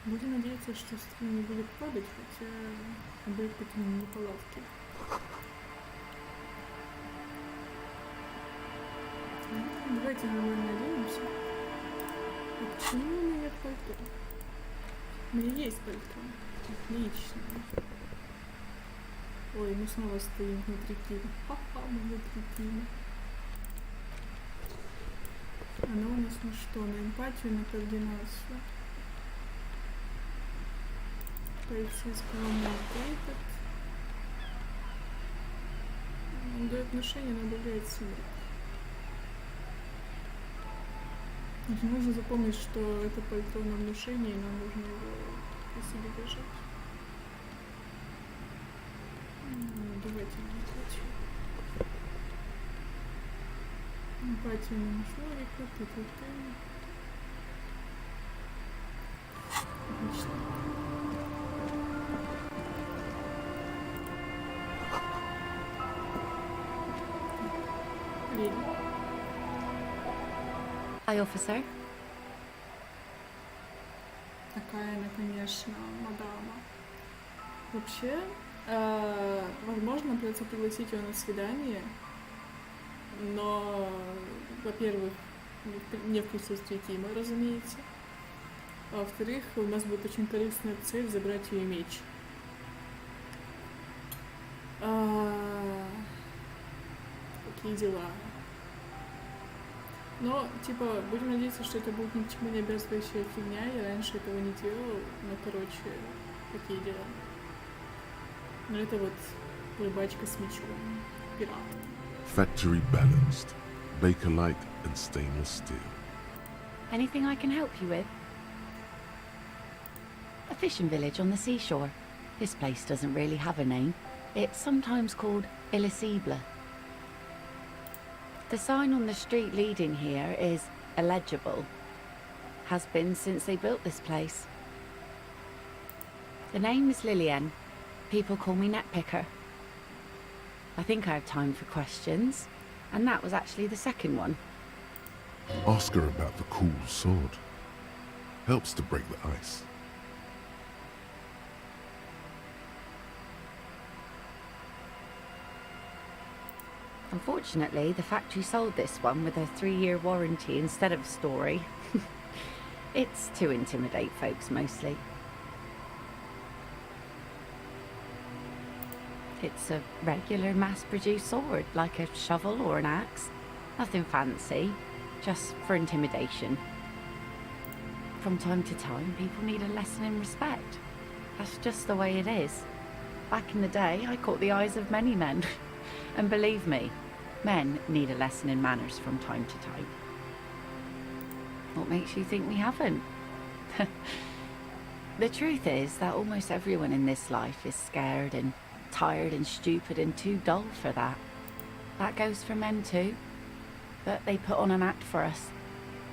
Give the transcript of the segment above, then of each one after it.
Будем надеяться, что стрим не будет падать, хотя будут какие-нибудь неполадки. Давайте нормально оденемся. А почему у меня нет пальто? У меня есть пальто. Отлично. Ой, мы снова стоим внутри КИМа. Ха-ха, мы внутри КИМа. Она у нас на что? На эмпатию, на координацию. Полицейского ментейта. До отношений добавляет сумерек. Нужно запомнить, что это пальто на внушение, и нам нужно его при себе держать. Давайте на эмпатию. Эмпатию на шорика, ты-ты-ты. Отлично. Леди. Hi, officer. Такая она, конечно, мадама. Вообще, возможно, придется пригласить ее на свидание, но, во-первых, не в присутствии КИМа, разумеется. А во-вторых, у нас будет очень корыстная цель забрать ее меч. Какие дела? Но, типа, будем надеяться, что это будет ни к чему не обязывающая фигня. Я раньше этого не делала, но, короче, такие дела. Но это вот рыбачка с мечом. Пират. Factory balanced. Bakelite and stainless steel. Anything I can help you with? A fishing village on the seashore. This place doesn't really have a name. It's sometimes called ELYSIUM. The sign on the street leading here is illegible. Has been since they built this place. The name is Lillian. People call me Netpicker. I think I have time for questions, and that was actually the second one. Ask her about the cool sword. Helps to break the ice. Unfortunately, the factory sold this one with a 3-year warranty instead of a story. It's to intimidate folks mostly. It's a regular mass-produced sword, like a shovel or an axe. Nothing fancy, just for intimidation. From time to time, people need a lesson in respect. That's just the way it is. Back in the day, I caught the eyes of many men. And believe me, men need a lesson in manners from time to time. What makes you think we haven't? The truth is that almost everyone in this life is scared and tired and stupid and too dull for that. That goes for men too. But they put on an act for us.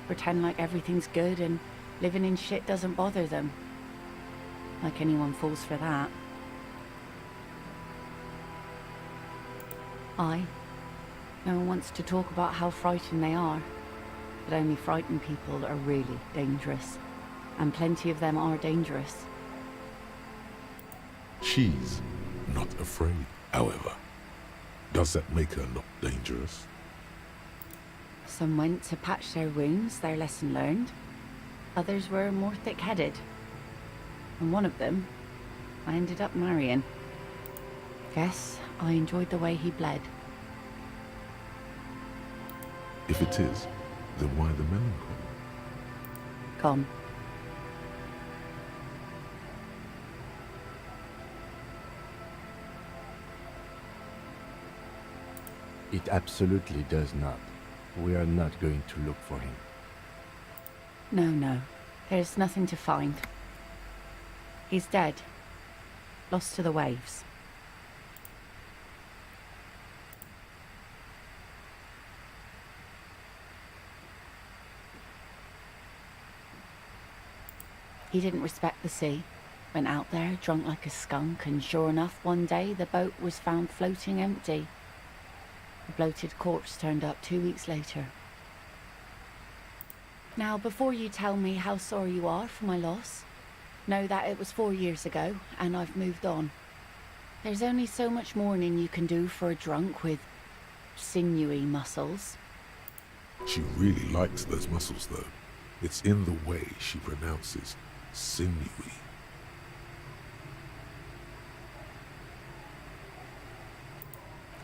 Pretend like everything's good and living in shit doesn't bother them. Like anyone falls for that. No one wants to talk about how frightened they are, but only frightened people are really dangerous, and plenty of them are dangerous. She's not afraid, however. Does that make her not dangerous? Some went to patch their wounds, their lesson learned. Others were more thick-headed. And one of them, I ended up marrying. Guess I enjoyed the way he bled. If it is, then why the melancholy? Gone. It absolutely does not. We are not going to look for him. No. There's nothing to find. He's dead. Lost to the waves. He didn't respect the sea. Went out there, drunk like a skunk, and sure enough, one day the boat was found floating empty. A bloated corpse turned up 2 weeks later. Now, before you tell me how sorry you are for my loss, know that it was 4 years ago, and I've moved on. There's only so much mourning you can do for a drunk with sinewy muscles. She really likes those muscles, though. It's in the way she pronounces sinewy.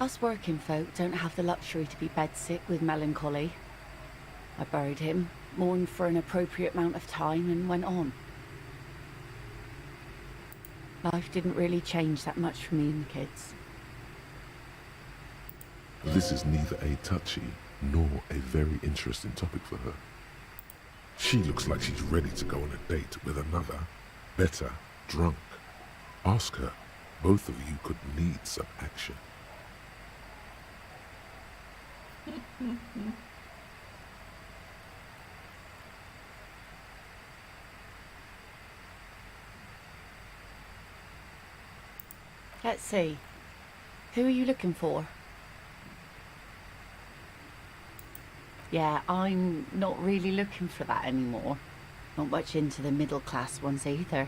Us working folk don't have the luxury to be bedsick with melancholy. I buried him, mourned for an appropriate amount of time, and went on. Life didn't really change that much for me and the kids. This is neither a touchy nor a very interesting topic for her. She looks like she's ready to go on a date with another, better, drunk. Ask her. Both of you could need some action. Let's see. Who are you looking for? Yeah, I'm not really looking for that anymore. Not much into the middle class ones either.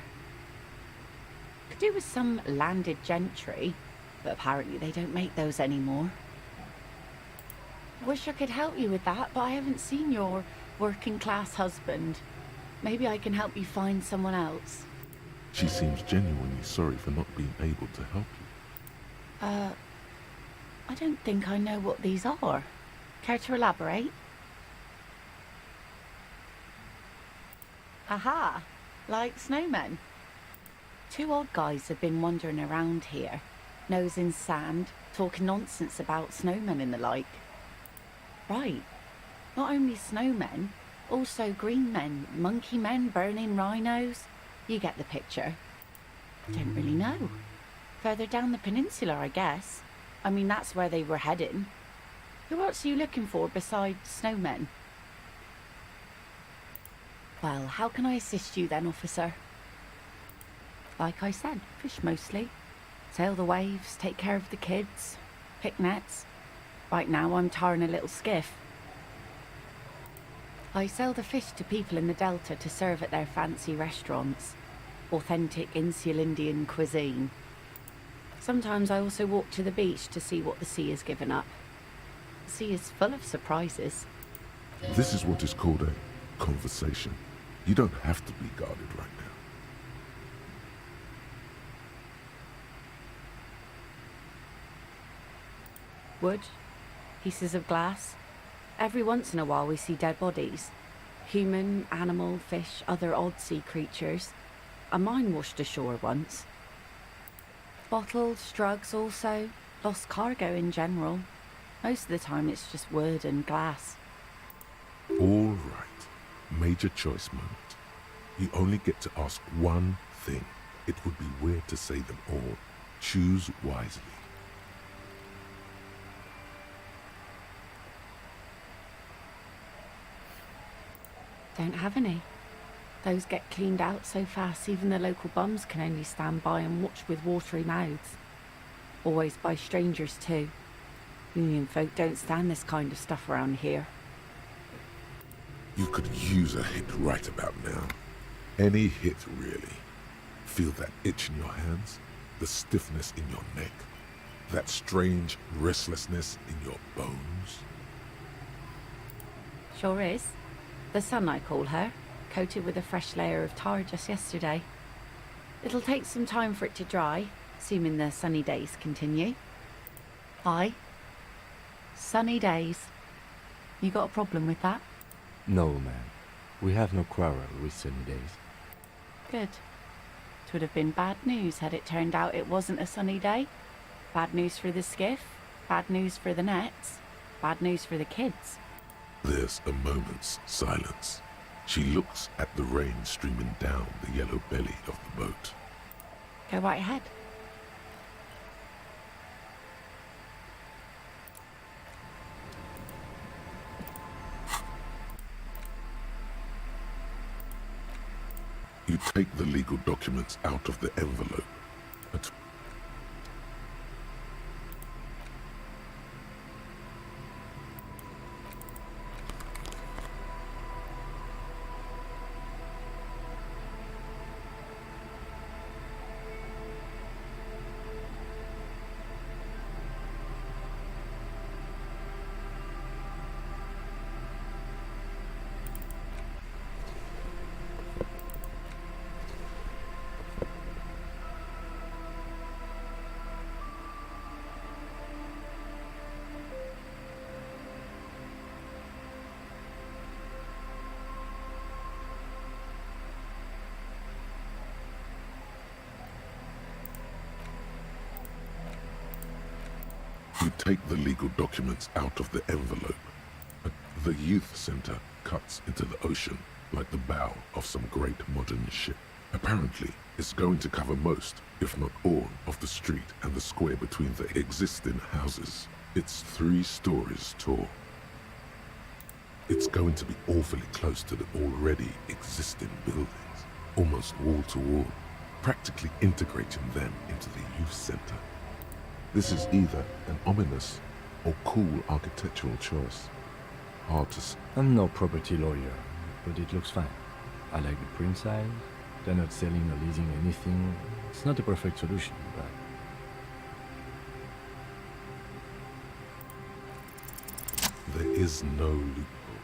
Could do with some landed gentry, but apparently they don't make those anymore. Wish I could help you with that, but I haven't seen your working class husband. Maybe I can help you find someone else. She seems genuinely sorry for not being able to help you. I don't think I know what these are. Care to elaborate? Aha! Like snowmen. Two odd guys have been wandering around here, nose in sand, talking nonsense about snowmen and the like. Right. Not only snowmen, also green men, monkey men burning rhinos. You get the picture. Don't really know. Further down the peninsula, I guess. I mean, that's where they were heading. Who else are you looking for besides snowmen? Well, how can I assist you then, officer? Like I said, fish mostly. Sail the waves, take care of the kids, pick nets. Right now I'm tarring a little skiff. I sell the fish to people in the Delta to serve at their fancy restaurants. Authentic insular Indian cuisine. Sometimes I also walk to the beach to see what the sea has given up. The sea is full of surprises. This is what is called a conversation. You don't have to be guarded right now. Wood, pieces of glass. Every once in a while we see dead bodies. Human, animal, fish, other odd sea creatures. A mine washed ashore once. Bottles, drugs also. Lost cargo in general. Most of the time it's just wood and glass. All right. Major choice moment. You only get to ask one thing. It would be weird to say them all. Choose wisely. Don't have any. Those get cleaned out so fast even the local bums can only stand by and watch with watery mouths. Always by strangers too. Union folk don't stand this kind of stuff around here. You could use a hit right about now. Any hit, really. Feel that itch in your hands, the stiffness in your neck, that strange restlessness in your bones. Sure is. The sun, I call her, coated with a fresh layer of tar just yesterday. It'll take some time for it to dry, assuming the sunny days continue. Aye. Sunny days. You got a problem with that? No, ma'am. We have no quarrel with sunny days. Good. It would have been bad news had it turned out it wasn't a sunny day. Bad news for the skiff, bad news for the nets, bad news for the kids. There's a moment's silence. She looks at the rain streaming down the yellow belly of the boat. Go right ahead. You take the legal documents out of the envelope. But you take the legal documents out of the envelope. But the youth center cuts into the ocean like the bow of some great modern ship. Apparently, it's going to cover most, if not all, of the street and the square between the existing houses. It's 3 stories tall. It's going to be awfully close to the already existing buildings, almost wall to wall, practically integrating them into the youth center. This is either an ominous or cool architectural choice. Hard to say. I'm no property lawyer, but it looks fine. I like the print size. They're not selling or leasing anything. It's not a perfect solution, but... There is no loophole.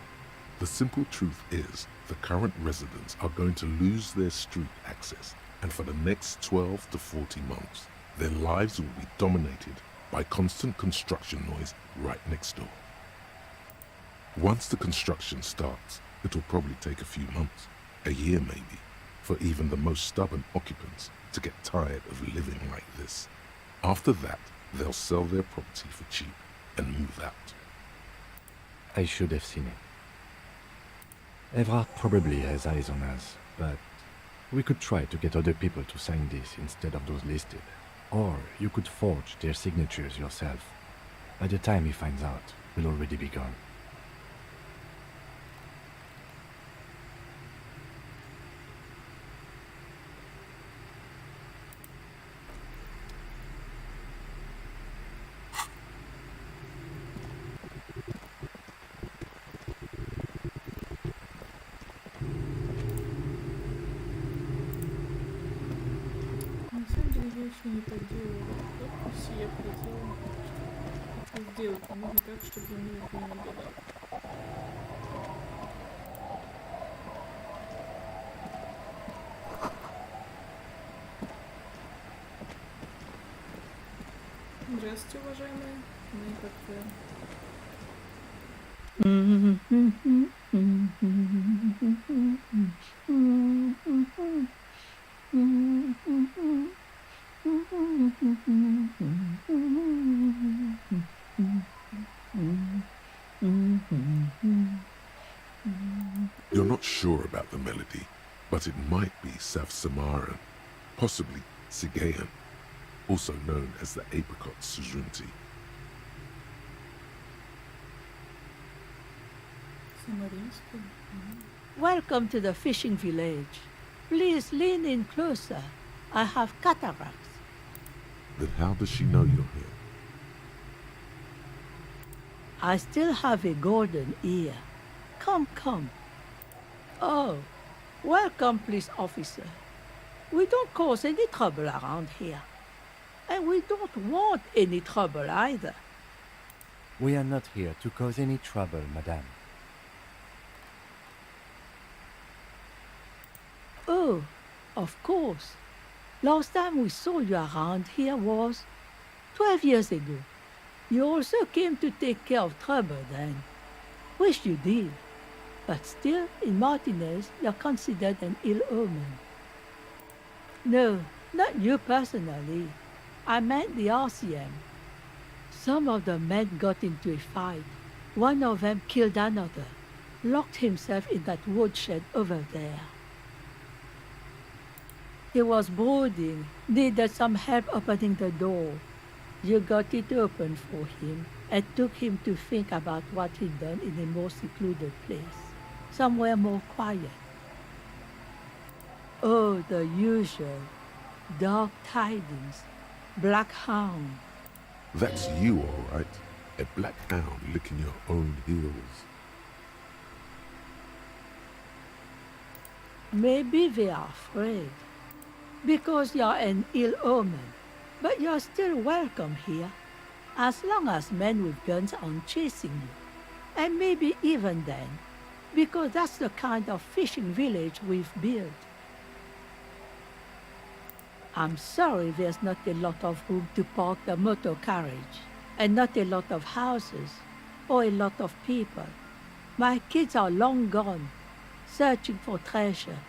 The simple truth is the current residents are going to lose their street access, and for the next 12 to 40 months, their lives will be dominated by constant construction noise right next door. Once the construction starts, it will probably take a few months, a year maybe, for even the most stubborn occupants to get tired of living like this. After that, they'll sell their property for cheap and move out. I should have seen it. Everard probably has eyes on us, but we could try to get other people to sign this instead of those listed. Or you could forge their signatures yourself. By the time he finds out, we'll already be gone. На самом деле я еще не так делала. Подписи я проделала. Хочу сделать, но нужно так, чтобы ему никто не угадал. Здравствуйте, уважаемые. Мы как-то... You're not sure about the melody, but it might be South Samaran, possibly Sigayan, also known as the apricot suzunti. Самаринский. Welcome to the fishing village. Please lean in closer. I have cataracts. Then how does she know you're here? I still have a golden ear. Come, come. Oh, welcome, police officer. We don't cause any trouble around here. And we don't want any trouble either. We are not here to cause any trouble, madame. Oh, of course. Last time we saw you around here was 12 years ago. You also came to take care of trouble then. Wish you did. But still, in Martinez, you're considered an ill omen. No, not you personally. I meant the RCM. Some of the men got into a fight. One of them killed another, locked himself in that woodshed over there. He was brooding, needed some help opening the door. You got it open for him and took him to think about what he'd done in a more secluded place, somewhere more quiet. Oh, the usual. Dark tidings. Black hound. That's you, all right. A black hound licking your own heels. Maybe they are afraid. Because you're an ill omen. But you're still welcome here. As long as men with guns aren't chasing you. And maybe even then. Because that's the kind of fishing village we've built. I'm sorry there's not a lot of room to park the motor carriage, and not a lot of houses, or a lot of people. My kids are long gone, searching for treasure.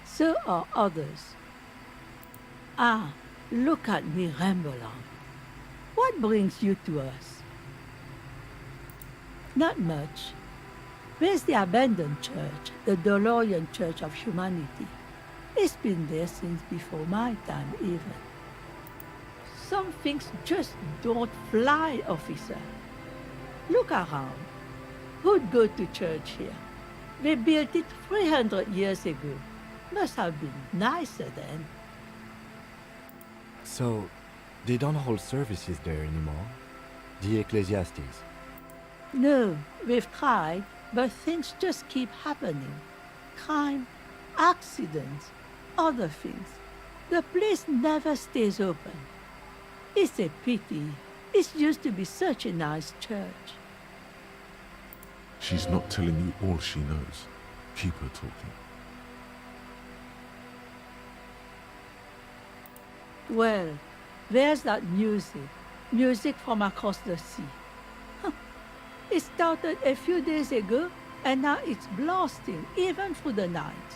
So are others. Ah, look at me ramble on. What brings you to us? Not much. There's the abandoned church, the DeLorean Church of Humanity. It's been there since before my time, even. Some things just don't fly, officer. Look around. Who'd go to church here? They built it 300 years ago. Must have been nicer then. So, they don't hold services there anymore? The Ecclesiastes? No, we've tried, but things just keep happening. Crime, accidents, other things. The place never stays open. It's a pity. It used to be such a nice church. She's not telling you all she knows. Keep her talking. Well, there's that music from across the sea. It started a few days ago, and now it's blasting even through the night.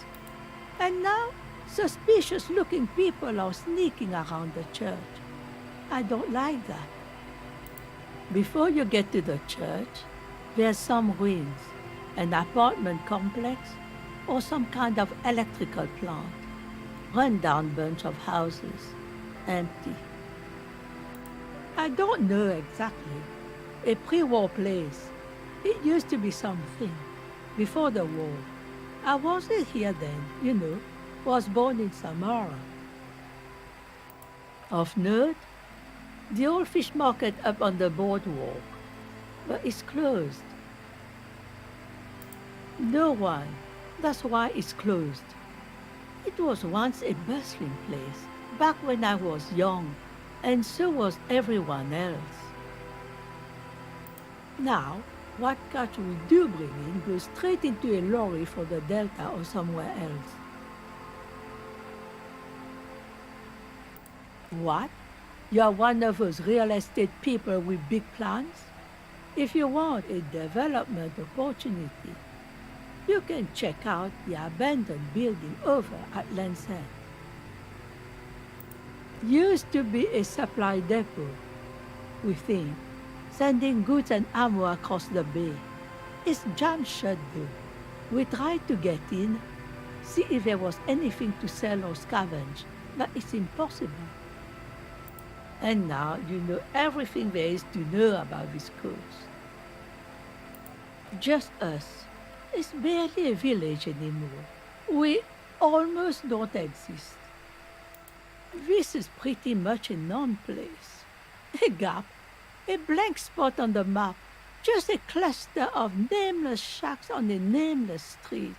And now, suspicious-looking people are sneaking around the church. I don't like that. Before you get to the church, there's some ruins, an apartment complex, or some kind of electrical plant. Run-down bunch of houses, empty. I don't know exactly. A pre-war place. It used to be something. Before the war. I wasn't here then, you know. Was born in Samara. Of note, the old fish market up on the boardwalk. But it's closed. No one. That's why it's closed. It was once a bustling place, back when I was young, and so was everyone else. Now, what catch we do bring in goes straight into a lorry for the Delta or somewhere else. What? You're one of those real estate people with big plans? If you want a development opportunity, you can check out the abandoned building over at Land's End. Used to be a supply depot, we think, sending goods and ammo across the bay. It's jammed shut though. We tried to get in, see if there was anything to sell or scavenge, but it's impossible. And now you know everything there is to know about this coast. Just us. It's barely a village anymore. We almost don't exist. This is pretty much a non-place. A gap, a blank spot on the map, Just a cluster of nameless shacks on a nameless street.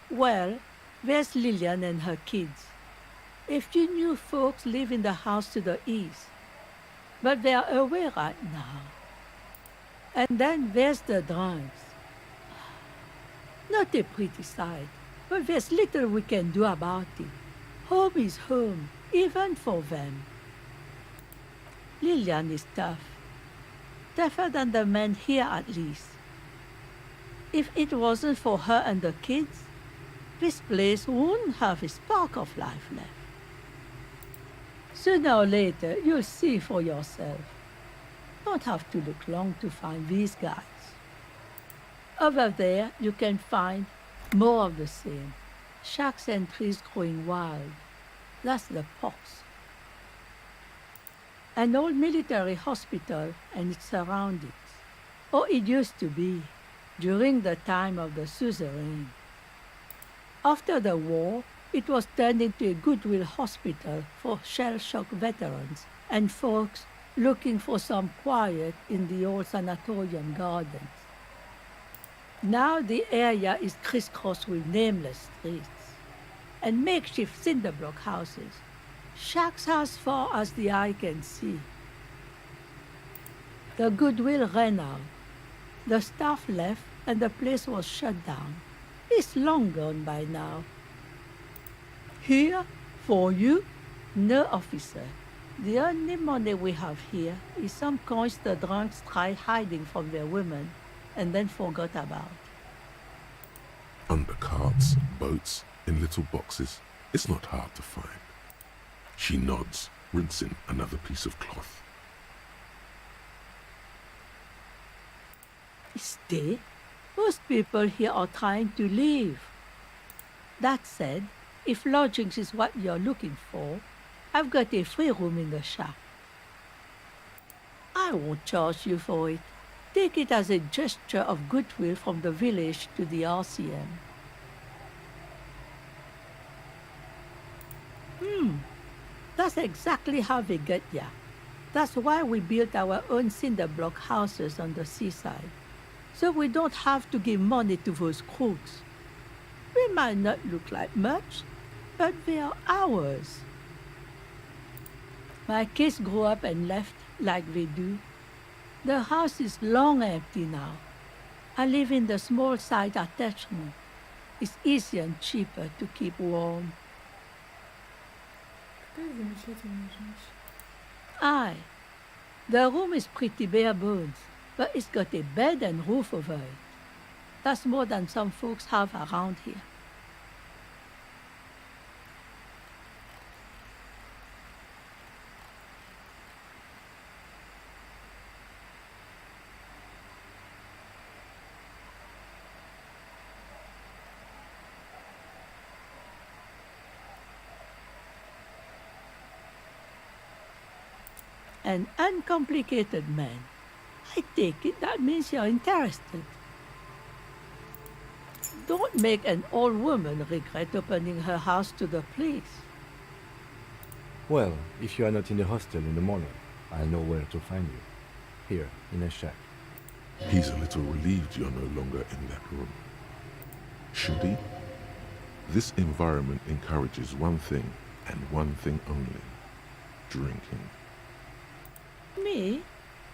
Well, there's Lillian and her kids. A few new folks live in the house to the east, but they're away right now. And then there's the drunks. Not a pretty sight, but there's little we can do about it. Home is home, even for them. Lillian is tough. Tougher than the men here, at least. If it wasn't for her and the kids, this place wouldn't have a spark of life left. Sooner or later, you'll see for yourself. Don't have to look long to find these guys. Over there, you can find more of the same. Shacks and trees growing wild. That's the pox. An old military hospital and its surroundings. Or it used to be, during the time of the suzerain. After the war, it was turned into a goodwill hospital for shell-shock veterans and folks looking for some quiet in the old sanatorium gardens. Now the area is crisscrossed with nameless streets and makeshift cinder block houses, shacks as far as the eye can see. The goodwill ran out. The staff left and the place was shut down. It's long gone by now. Here, for you, no officer. The only money we have here is some coins the drunks tried hiding from their women and then forgot about. Under carts, boats, in little boxes, it's not hard to find. She nods, rinsing another piece of cloth. Stay. Most people here are trying to leave. That said, if lodgings is what you're looking for, I've got a free room in the shack. I won't charge you for it. Take it as a gesture of goodwill from the village to the RCM. That's exactly how they get ya. That's why we built our own cinder block houses on the seaside. So we don't have to give money to those crooks. We might not look like much, but they are ours. My kids grew up and left like they do. The house is long empty now. I live in the small side attachment. It's easier and cheaper to keep warm. Какая замечательная женщина. Aye. The room is pretty bare bones, but it's got a bed and roof over it. That's more than some folks have around here. An uncomplicated man. I take it that means you're interested. Don't make an old woman regret opening her house to the police. Well, if you are not in the hostel in the morning, I'll know where to find you. Here, in a shack. He's a little relieved you're no longer in that room. Should he? This environment encourages one thing and one thing only: drinking. Me?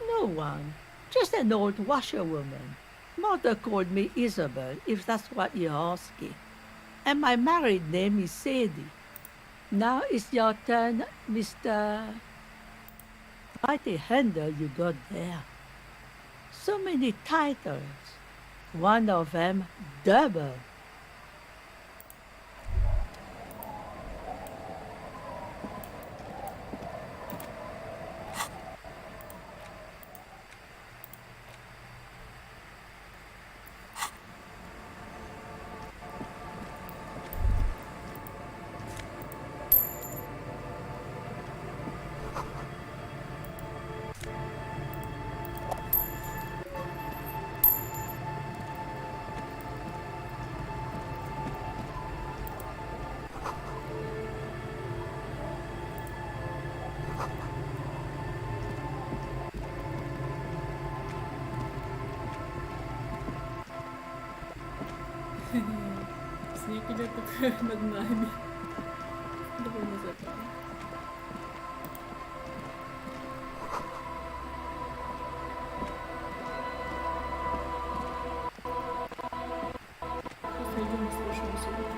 No one. Just an old washerwoman. Mother called me Isabel, if that's what you're asking. And my married name is Sadie. Now it's your turn, Mr. Quite a handle you got there. So many titles. One of them double. где-то над нами. Довольно забавно. Просто идем и слушаем звуки.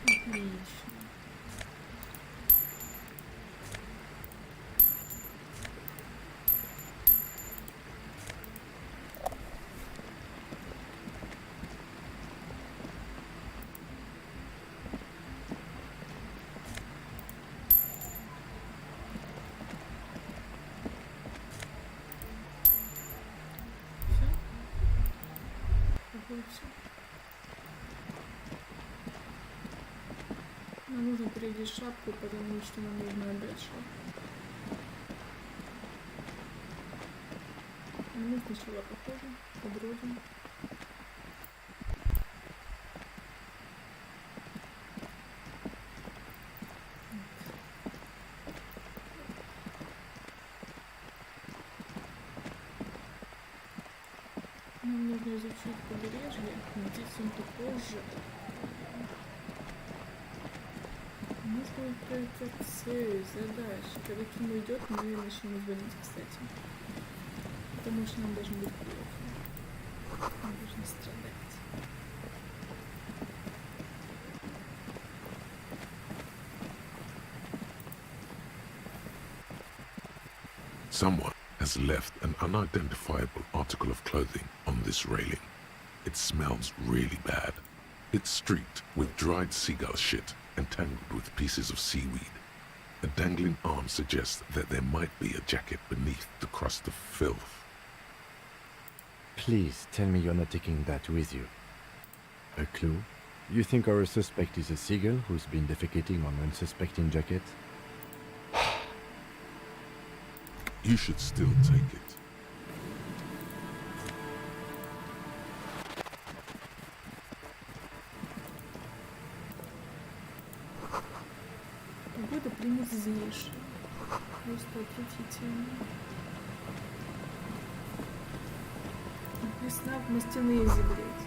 Отлично. Все? Какое все? Нам нужно переодеть шапку, потому что нам нужно отдать шапку. Мы сначала походим, побродим. Нам нужно изучить побережье, детям попозже. У нас будет проектор цель, задачи. Когда КИМА идет, мы начнем звонить, кстати. Потому что нам должно быть плохо. Мы должны страдать. Someone has left an unidentifiable article of clothing on this railing. It smells really bad. It's streaked with dried seagull shit and tangled with pieces of seaweed. A dangling arm suggests that there might be a jacket beneath the crust of filth. Please tell me you're not taking that with you. A clue? You think our suspect is a seagull who's been defecating on unsuspecting jacket? You should still take it. Погода примерзнейшая. Просто отвратительная. Весна в мастяные зебреть.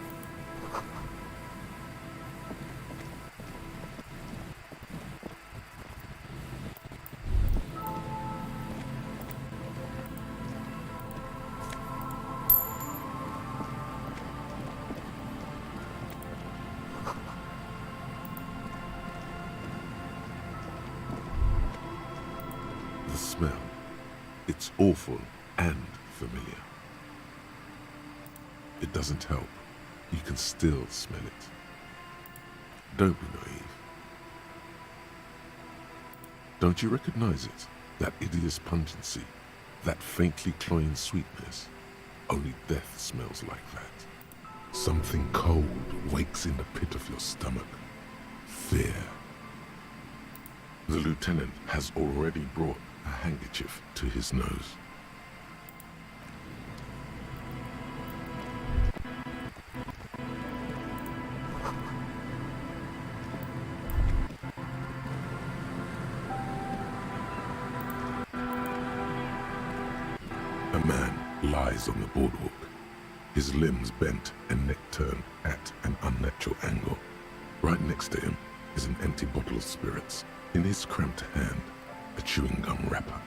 smell. It's awful and familiar. It doesn't help. You can still smell it. Don't be naive. Don't you recognize it? That hideous pungency, that faintly cloying sweetness. Only death smells like that. Something cold wakes in the pit of your stomach. Fear. The lieutenant has already brought a handkerchief to his nose. A man lies on the boardwalk, his limbs bent and neck turned at an unnatural angle. Right next to him is an empty bottle of spirits. In his cramped hand, a chewing gum wrapper.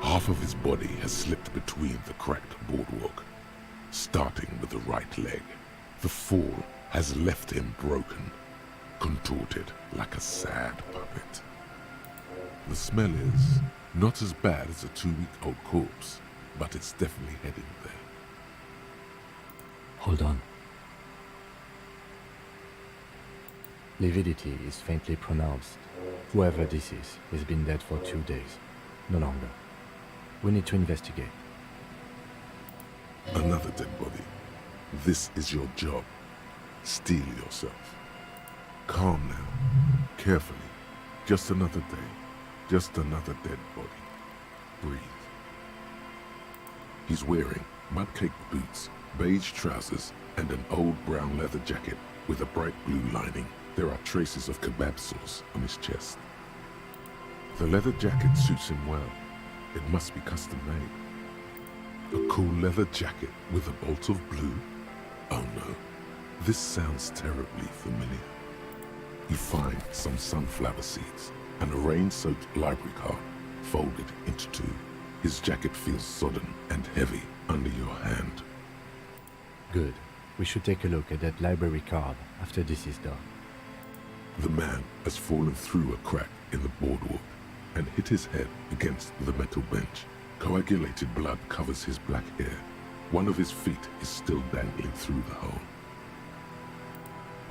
Half of his body has slipped between the cracked boardwalk, starting with the right leg. The fall has left him broken, contorted like a sad puppet. The smell is not as bad as a 2-week-old corpse, but it's definitely heading there. Hold on. Lividity is faintly pronounced. Whoever this is has been dead for 2 days, no longer. We need to investigate. Another dead body. This is your job. Steel yourself. Calm now. Carefully. Just another day. Just another dead body. Breathe. He's wearing mud-caked boots, beige trousers, and an old brown leather jacket with a bright blue lining. There are traces of kebab sauce on his chest. The leather jacket suits him well. It must be custom made. A cool leather jacket with a bolt of blue? Oh no, this sounds terribly familiar. You find some sunflower seeds and a rain-soaked library card folded into two. His jacket feels sodden and heavy under your hand. Good. We should take a look at that library card after this is done. The man has fallen through a crack in the boardwalk and hit his head against the metal bench. Coagulated blood covers his black hair. One of his feet is still dangling through the hole.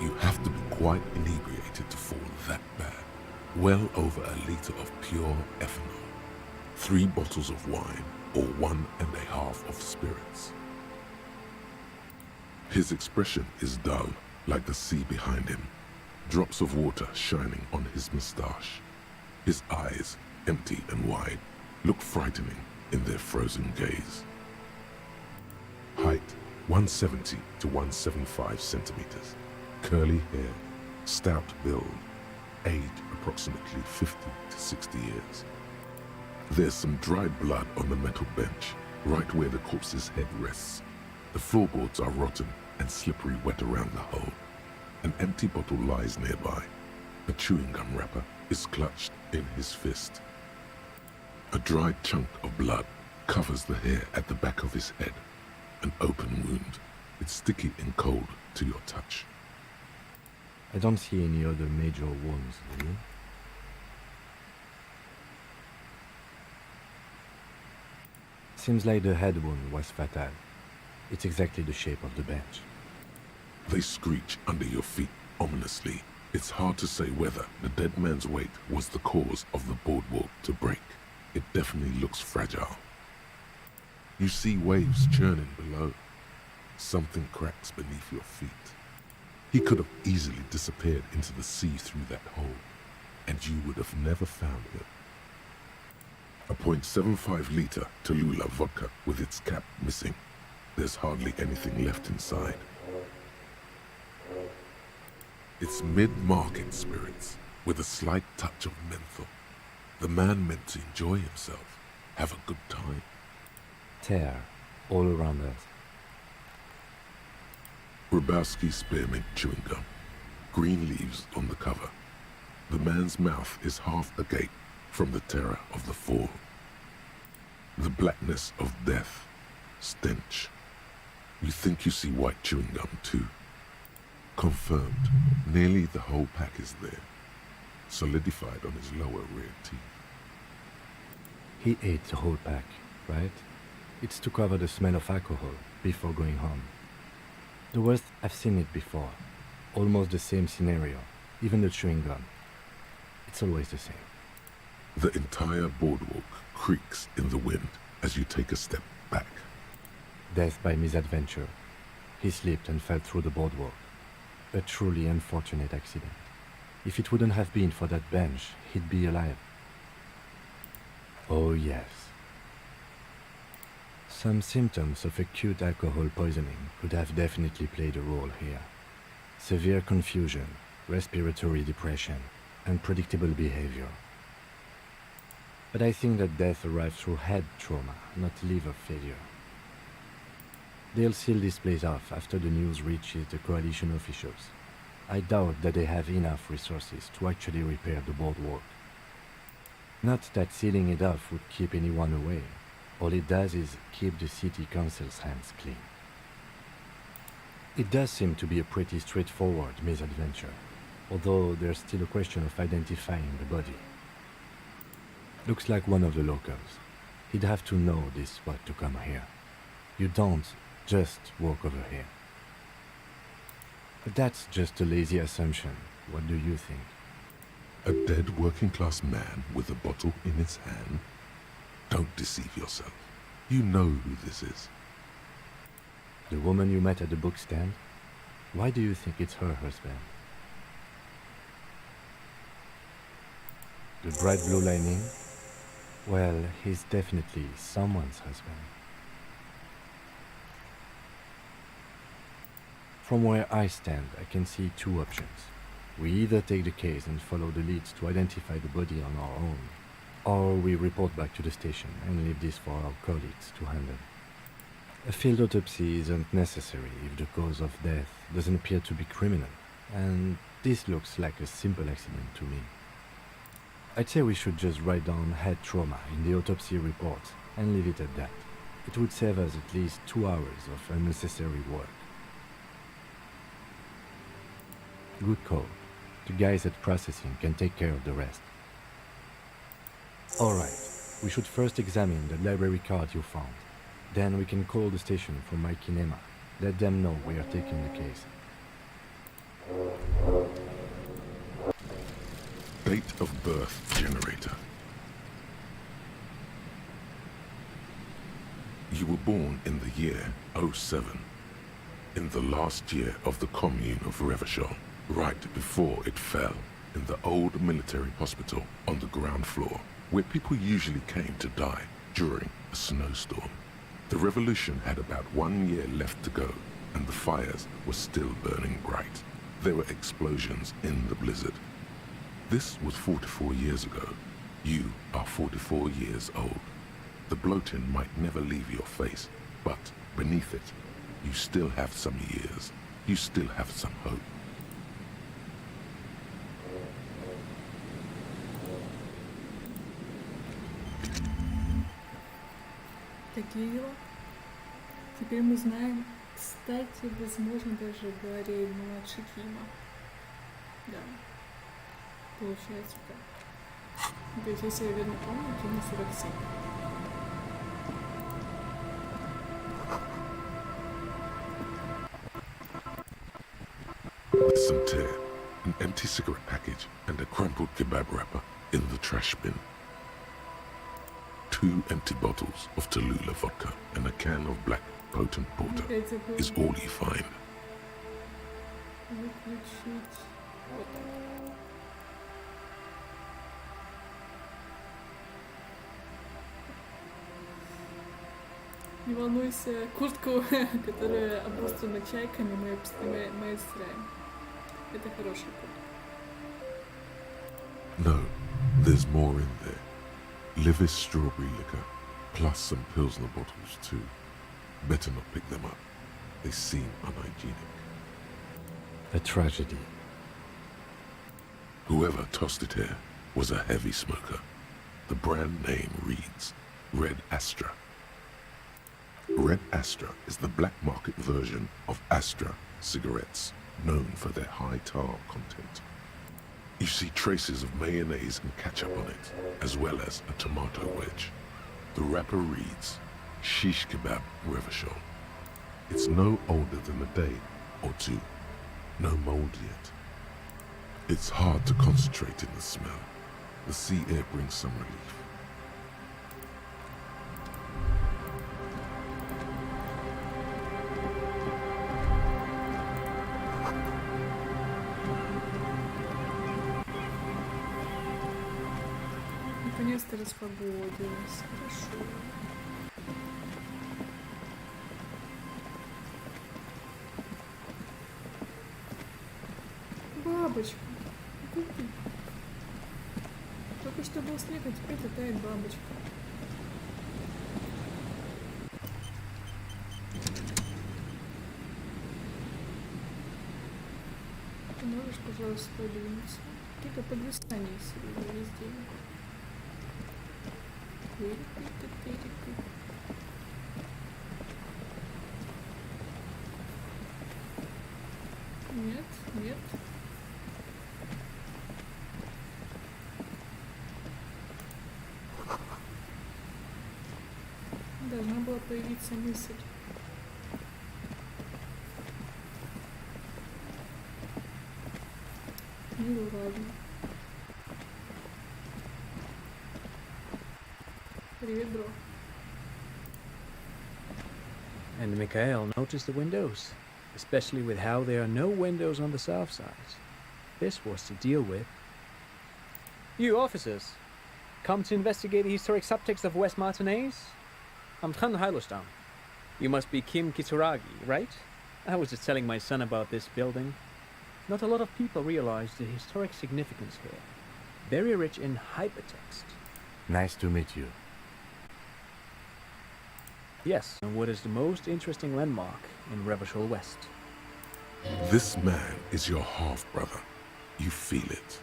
You have to be quite inebriated to fall that bad. Well over a liter of pure ethanol, 3 bottles of wine, or 1.5 of spirits. His expression is dull, like the sea behind him. Drops of water shining on his moustache. His eyes, empty and wide, look frightening in their frozen gaze. Height, 170 to 175 centimeters. Curly hair, stout build. Age, approximately 50 to 60 years. There's some dried blood on the metal bench, right where the corpse's head rests. The floorboards are rotten and slippery wet around the hole. An empty bottle lies nearby. A chewing gum wrapper is clutched in his fist. A dried chunk of blood covers the hair at the back of his head. An open wound. It's sticky and cold to your touch. I don't see any other major wounds, do you? Seems like the head wound was fatal. It's exactly the shape of the bench. They screech under your feet ominously. It's hard to say whether the dead man's weight was the cause of the boardwalk to break. It definitely looks fragile. You see waves churning below. Something cracks beneath your feet. He could have easily disappeared into the sea through that hole, and you would have never found him. A .75 liter Tallulah vodka with its cap missing. There's hardly anything left inside. It's mid-market spirits with a slight touch of menthol. The man meant to enjoy himself, have a good time. Tear all around us. Grabowski spearmint chewing gum. Green leaves on the cover. The man's mouth is half agape from the terror of the fall. The blackness of death. Stench. You think you see white chewing gum too. Confirmed. Nearly the whole pack is there. Solidified on his lower rear teeth. He ate the whole pack, right? It's to cover the smell of alcohol before going home. The worst, I've seen it before. Almost the same scenario, even the chewing gum. It's always the same. The entire boardwalk creaks in the wind as you take a step back. Death by misadventure. He slipped and fell through the boardwalk. A truly unfortunate accident. If it wouldn't have been for that bench, he'd be alive. Oh yes. Some symptoms of acute alcohol poisoning could have definitely played a role here. Severe confusion, respiratory depression, unpredictable behavior. But I think that death arrived through head trauma, not liver failure. They'll seal this place off after the news reaches the coalition officials. I doubt that they have enough resources to actually repair the boardwalk. Not that sealing it off would keep anyone away. All it does is keep the city council's hands clean. It does seem to be a pretty straightforward misadventure, although there's still a question of identifying the body. Looks like one of the locals. He'd have to know this spot to come here. You don't just walk over here. But that's just a lazy assumption. What do you think? A dead working-class man with a bottle in his hand? Don't deceive yourself. You know who this is. The woman you met at the book stand? Why do you think it's her husband? The bright blue lining? Well, he's definitely someone's husband. From where I stand, I can see two options. We either take the case and follow the leads to identify the body on our own, or we report back to the station and leave this for our colleagues to handle. A field autopsy isn't necessary if the cause of death doesn't appear to be criminal, and this looks like a simple accident to me. I'd say we should just write down head trauma in the autopsy report and leave it at that. It would save us at least 2 hours of unnecessary work. Good call. The guys at processing can take care of the rest. Alright, we should first examine the library card you found. Then we can call the station for Mike and Emma. Let them know we are taking the case. Date of birth generator. You were born in the year 07, in the last year of the commune of Revachol, right before it fell, in the old military hospital on the ground floor, where people usually came to die during a snowstorm. The revolution had about 1 year left to go, and the fires were still burning bright. There were explosions in the blizzard. This was 44 years ago. You are 44 years old. The bloating might never leave your face, but beneath it, you still have some years. You still have some hope. Такие дела. Теперь мы знаем, кстати, возможно, даже говорили младший КИМА. Да. Получается так. То есть, если я верно помню, КИМА 47. Some tear, an empty cigarette package, and a crumpled kebab wrapper in the trash bin. 2 empty bottles of Tallulah vodka and a can of black potent porter is all you find. Выключить. Вот так. Не волнуйся, куртку, которая обространа чайками, мы стираем. Это хорошая куртка. No, there's more in there. Livis strawberry liquor, plus some Pilsner bottles too. Better not pick them up. They seem unhygienic. A tragedy. Whoever tossed it here was a heavy smoker. The brand name reads Red Astra. Red Astra is the black market version of Astra cigarettes, known for their high tar content. You see traces of mayonnaise and ketchup on it, as well as a tomato wedge. The wrapper reads, Shish Kebab Revachol. It's no older than a day or two. No mold yet. It's hard to concentrate in the smell. The sea air brings some relief. Наконец-то распогодилось. Хорошо. Бабочка. Купи. Только что был снег, а теперь летает бабочка. Ты можешь, пожалуйста, подвинуться? Какие-то подвисания сегодня везде. Нет, нет. Должна была появиться мысль. Ну ладно. Привет, бро. And Mikhail noticed the windows, especially with how there are no windows on the south side. This was to deal with. You officers, come to investigate the historic subtext of West Martinaise? I'm Khan Hailostam. You must be Kim KACURAGI, right? I was just telling my son about this building. Not a lot of people realize the historic significance here. Very rich in hypertext. Nice to meet you. Yes, and what is the most interesting landmark in Revachol West? This man is your half-brother. You feel it.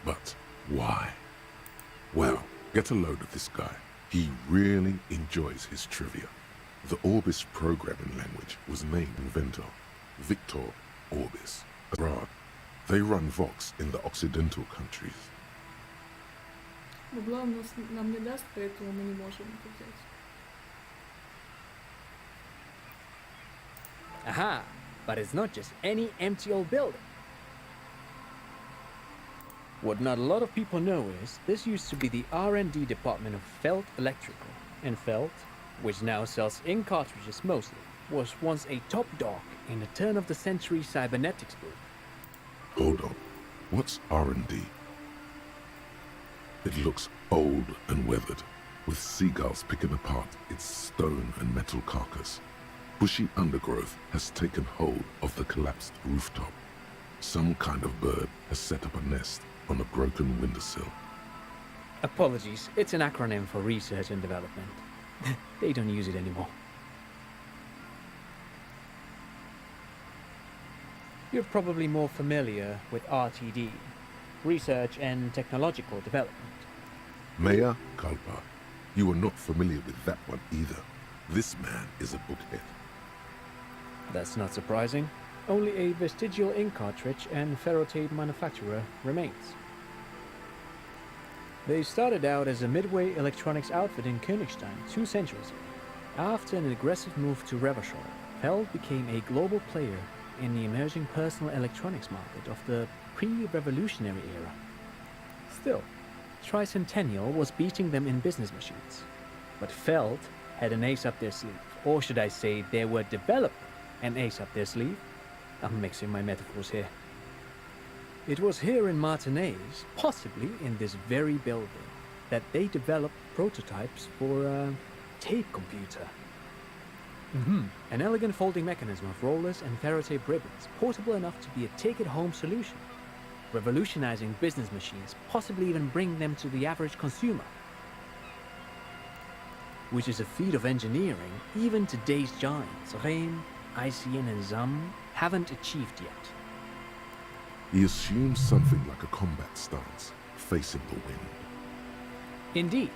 But why? Well, get a load of this guy. He really enjoys his trivia. The Orbis programming language was named inventor Victor Orbis. Abroad, they run Vox in the Occidental countries. Бабла нам не даст, поэтому мы не можем это взять. Aha! But it's not just any empty old building. What not a lot of people know is this used to be the R&D department of Felt Electrical. And Felt, which now sells ink cartridges mostly, was once a top dog in the turn-of-the-century cybernetics booth. Hold on. What's R&D? It looks old and weathered, with seagulls picking apart its stone and metal carcass. Bushy undergrowth has taken hold of the collapsed rooftop. Some kind of bird has set up a nest on a broken windowsill. Apologies, it's an acronym for research and development. They don't use it anymore. You're probably more familiar with RTD, Research and Technological Development. Maya Kalpa, you are not familiar with that one either. This man is a bookhead. That's not surprising. Only a vestigial ink cartridge and ferrotape manufacturer remains. They started out as a midway electronics outfit in Königstein 2 centuries ago. After an aggressive move to Revachol, Feld became a global player in the emerging personal electronics market of the pre-revolutionary era. Still, Tricentennial was beating them in business machines. But Feld had an ace up their sleeve, or should I say they were developing an ace up their sleeve. I'm mixing my metaphors here. It was here in Martinaise, possibly in this very building, that they developed prototypes for a tape computer. An elegant folding mechanism of rollers and ferrotape ribbons, portable enough to be a take-it-home solution, revolutionizing business machines, possibly even bringing them to the average consumer. Which is a feat of engineering even today's giants, Rehm, ICN and ZAM, haven't achieved yet. He assumes something like a combat stance, facing the wind. Indeed.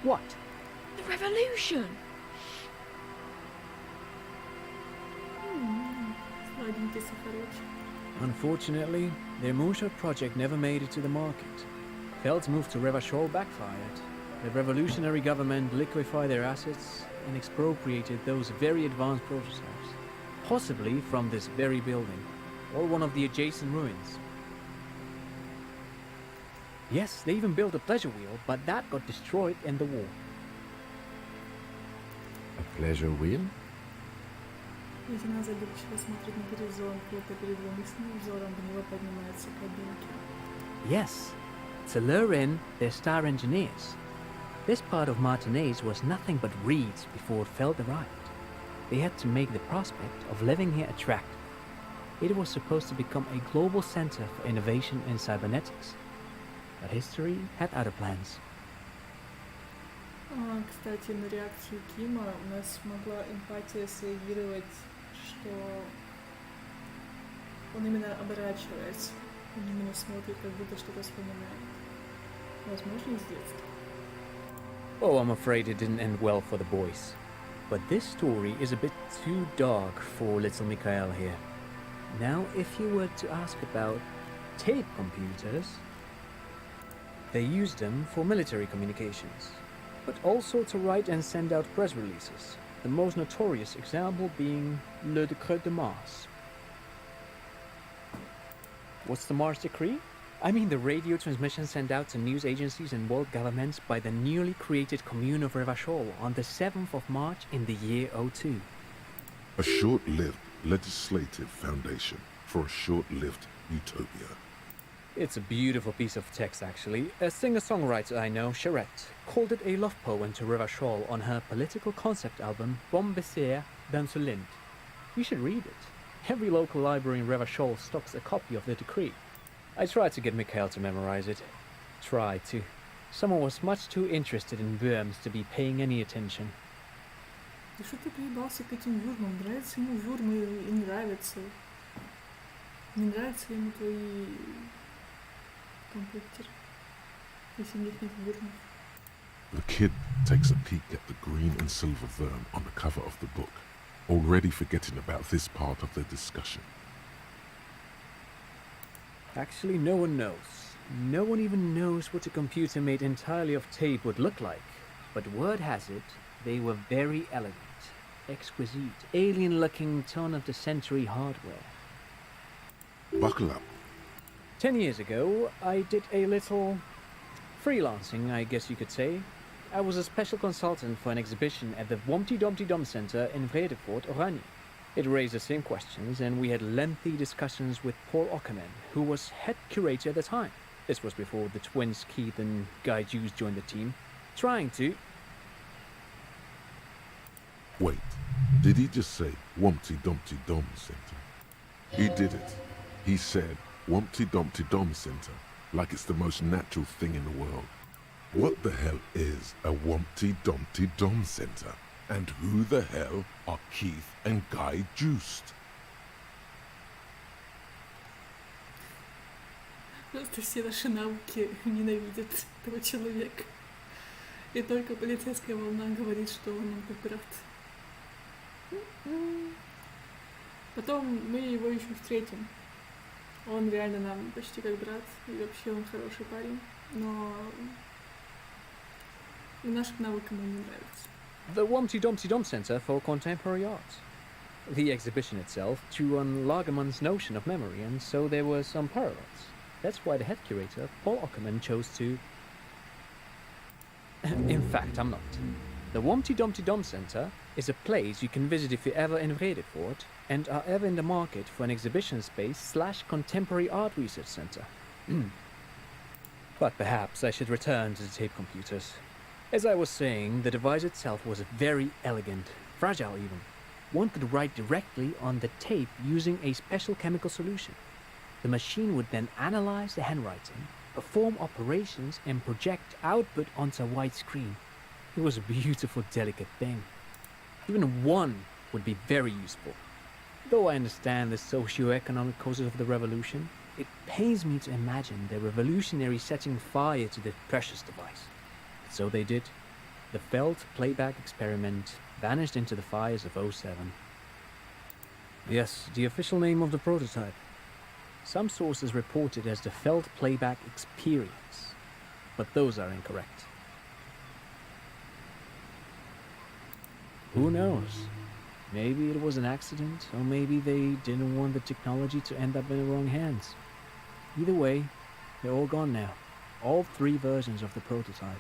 What? The revolution! Сладенький сахарочек. Unfortunately, their moonshot project never made it to the market. Feld's move to Revachol backfired. The revolutionary government liquefied their assets and expropriated those very advanced prototypes, possibly from this very building, or one of the adjacent ruins. Yes, they even built a pleasure wheel, but that got destroyed in the war. A pleasure wheel? Лейтенант задумчиво смотрит на горизонт, будто перед его мысленным взором в него поднимаются кабинки. Yes, to lure in their star engineers. This part of Martinaise was nothing but reeds before Feld arrived. They had to make the prospect of living here attractive. It was supposed to become a global center for innovation in cybernetics. But history had other plans. Кстати, на реакцию Кима у нас смогла эмпатия среагировать, что он именно оборачивается, он именно смотрит, как будто что-то вспоминает. Возможно, с детства. Oh, I'm afraid it didn't end well for the boys. But this story is a bit too dark for little Mikhail here. Now, if you were to ask about tape computers, they used them for military communications, but also to write and send out press releases, the most notorious example being Le Décret de Mars. What's the Mars Decree? I mean the radio transmission sent out to news agencies and world governments by the newly created commune of Revachol on the 7th of March in the year 02. A short-lived legislative foundation for a short-lived utopia. It's a beautiful piece of text, actually. A singer-songwriter I know, Charette, called it a love poem to Revachol on her political concept album, Bombessier dans le Lind. You should read it. Every local library in Revachol stocks a copy of the decree. I tried to get Mikhail to memorize it. Tried to. Someone was much too interested in worms to be paying any attention. Да что ты приебался к этим вюрмам? Нравятся ему вюрмы и нравятся. Не нравятся ему твои компьютеры, если в них нет вюрмов. The kid takes a peek at the green and silver worm on the cover of the book, already forgetting about this part of the discussion. Actually, no one knows. No one even knows what a computer made entirely of tape would look like. But word has it, they were very elegant, exquisite, alien-looking turn-of-the-century hardware. Buckle up. 10 years ago, I did a little freelancing, I guess you could say. I was a special consultant for an exhibition at the Womty Dumpty Dum Center in Vredefort, Oranje. It raised the same questions, and we had lengthy discussions with Paul Ockerman, who was head curator at the time. This was before the twins Keith and Guy Hughes joined the team, trying to... Wait, did he just say Wumpty Dumpty Dum Center? He did it. He said Wumpty Dumpty Dum Center, like it's the most natural thing in the world. What the hell is a Wumpty Dumpty Dum Center? And who the hell are Keith and Guy Juiced? Просто все наши науки ненавидят этого человека. И только полицейская волна говорит, что он нам как брат. Потом мы его еще встретим. Он реально нам почти как брат, и вообще он хороший парень. Но нашим навыкам ему не нравится. The Wumpty Dumpty Dum Center for Contemporary Art. The exhibition itself drew on Lagerman's notion of memory, and so there were some parallels. That's why the head curator, Paul Ockerman, chose to... In fact, I'm not. The Wumpty Dumpty Dum Center is a place you can visit if you're ever in Vredefort and are ever in the market for an exhibition space / contemporary art research center. But perhaps I should return to the tape computers. As I was saying, the device itself was very elegant, fragile even. One could write directly on the tape using a special chemical solution. The machine would then analyze the handwriting, perform operations, and project output onto a white screen. It was a beautiful, delicate thing. Even one would be very useful. Though I understand the socio-economic causes of the revolution, it pains me to imagine the revolutionaries setting fire to the precious device. So they did. The Feld playback experiment vanished into the fires of 07. Yes, the official name of the prototype. Some sources report it as the Feld playback experience, but those are incorrect. Who knows? Maybe it was an accident, or maybe they didn't want the technology to end up in the wrong hands. Either way, they're all gone now. All 3 versions of the prototype.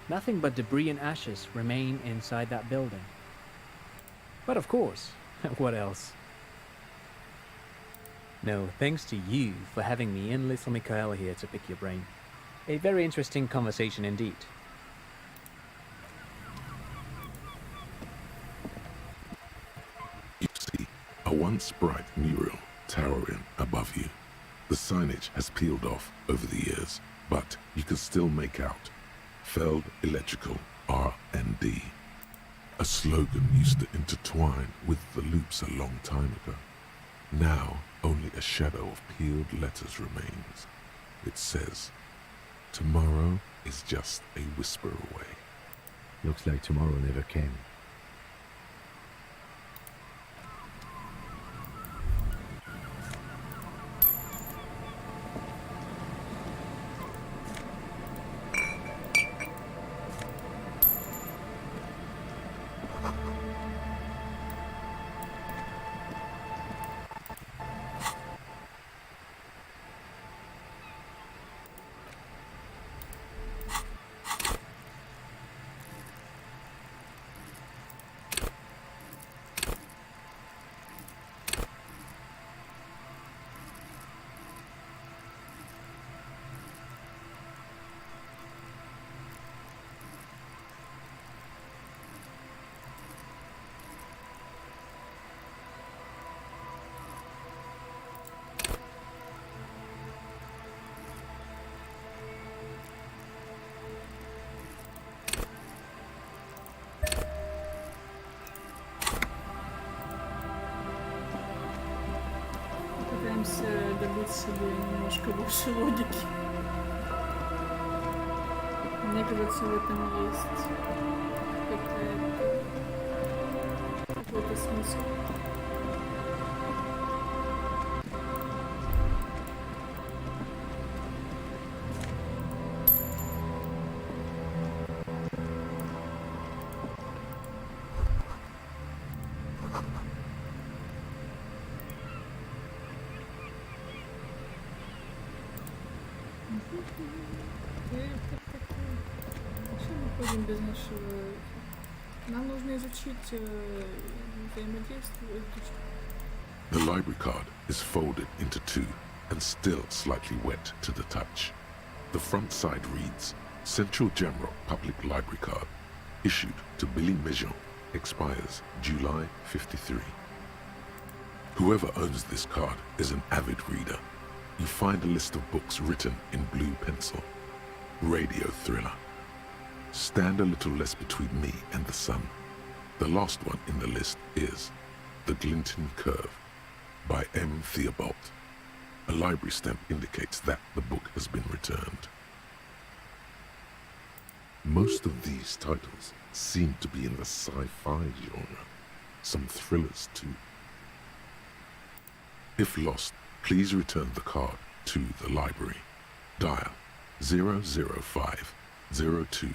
Nothing but debris and ashes remain inside that building. But of course, what else? No, thanks to you for having me and little Michaela here to pick your brain. A very interesting conversation indeed. You see a once bright mural towering above you. The signage has peeled off over the years, but you can still make out Feld Electrical R&D. A slogan used to intertwine with the loops a long time ago. Now, only a shadow of peeled letters remains. It says, "Tomorrow is just a whisper away." Looks like tomorrow never came. Пытаемся добыть с собой немножко больше логики. Мне кажется, в этом есть какой-то смысл. Вообще мы ходим без нашего... Нам нужно изучить взаимодействие. The library card is folded into 2 and still slightly wet to the touch. The front side reads, Central Jamrock Public Library Card, issued to Billy Mejean, expires July 53. Whoever owns this card is an avid reader. You find a list of books written in blue pencil. Radio thriller. Stand a little less between me and the sun. The last one in the list is The Glinting Curve by M. Theobald. A library stamp indicates that the book has been returned. Most of these titles seem to be in the sci-fi genre. Some thrillers too. If lost, please return the card to the library. Dial 005 02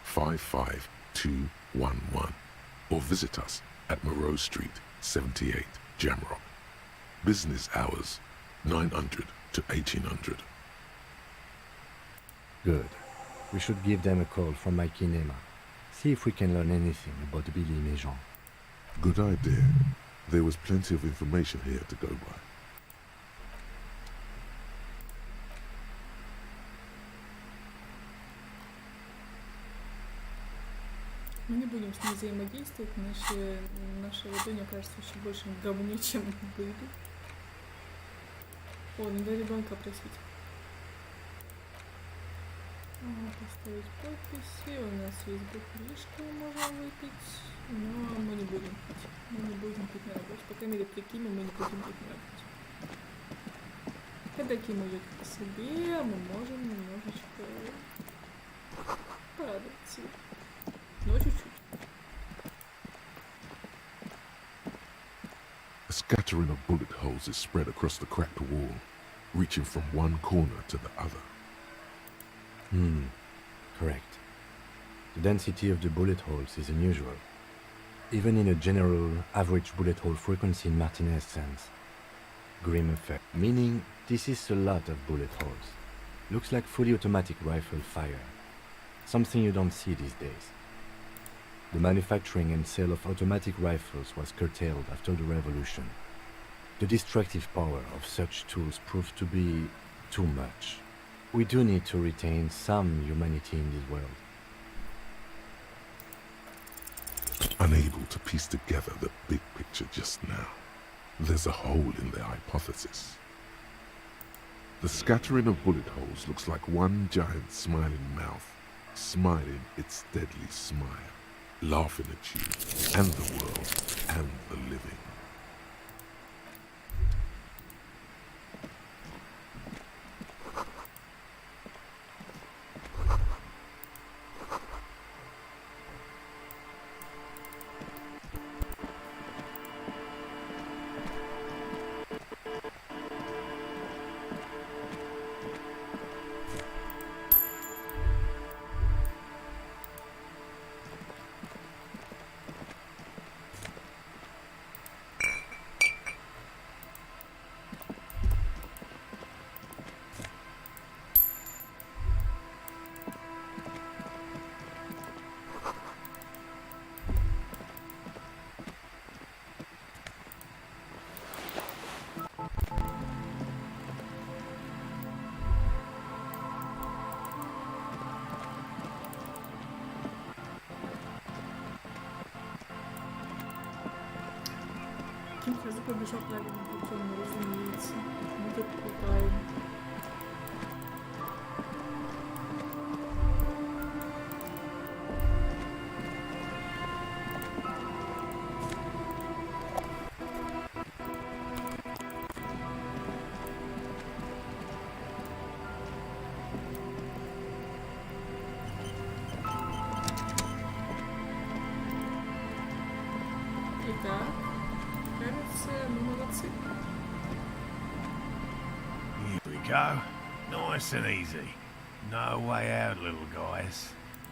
55211 or visit us at Moreau Street, 78, Jamrock. Business hours, 900 to 1800. Good. We should give them a call from my kinema. See if we can learn anything about Billy Mejean. Good idea. There was plenty of information here to go by. Мы не будем с ней взаимодействовать, иначе наша ладонь окажется еще больше в говне, чем в льду. О, надо ребенка просить. Поставить подписи. У нас есть бутылочка, можем выпить. Но мы не будем пить. Мы не будем пить на работе. По крайней мере, при Киме мы не будем пить на работе. Когда Кима идет по себе, мы можем немножечко порадовать себя. Но чуть-чуть. A scattering of bullet holes is spread across the cracked wall, reaching from one corner to the other. Correct. The density of the bullet holes is unusual. even in a general average bullet hole frequency in Martinez sense. Grim effect, meaning this is a lot of bullet holes. Looks like fully automatic rifle fire. Something you don't see these days. The manufacturing and sale of automatic rifles was curtailed after the revolution. The destructive power of such tools proved to be too much. We do need to retain some humanity in this world. Unable to piece together the big picture just now, there's a hole in their hypothesis. The scattering of bullet holes looks like one giant smiling mouth, smiling its deadly smile, laughing at you and the world and the living. Ким сразу побежал правильным путем, разумеется. Мы тут плутаем. Итак, кажется, мы молодцы. Here we go. Nice and easy. No way out, little guys.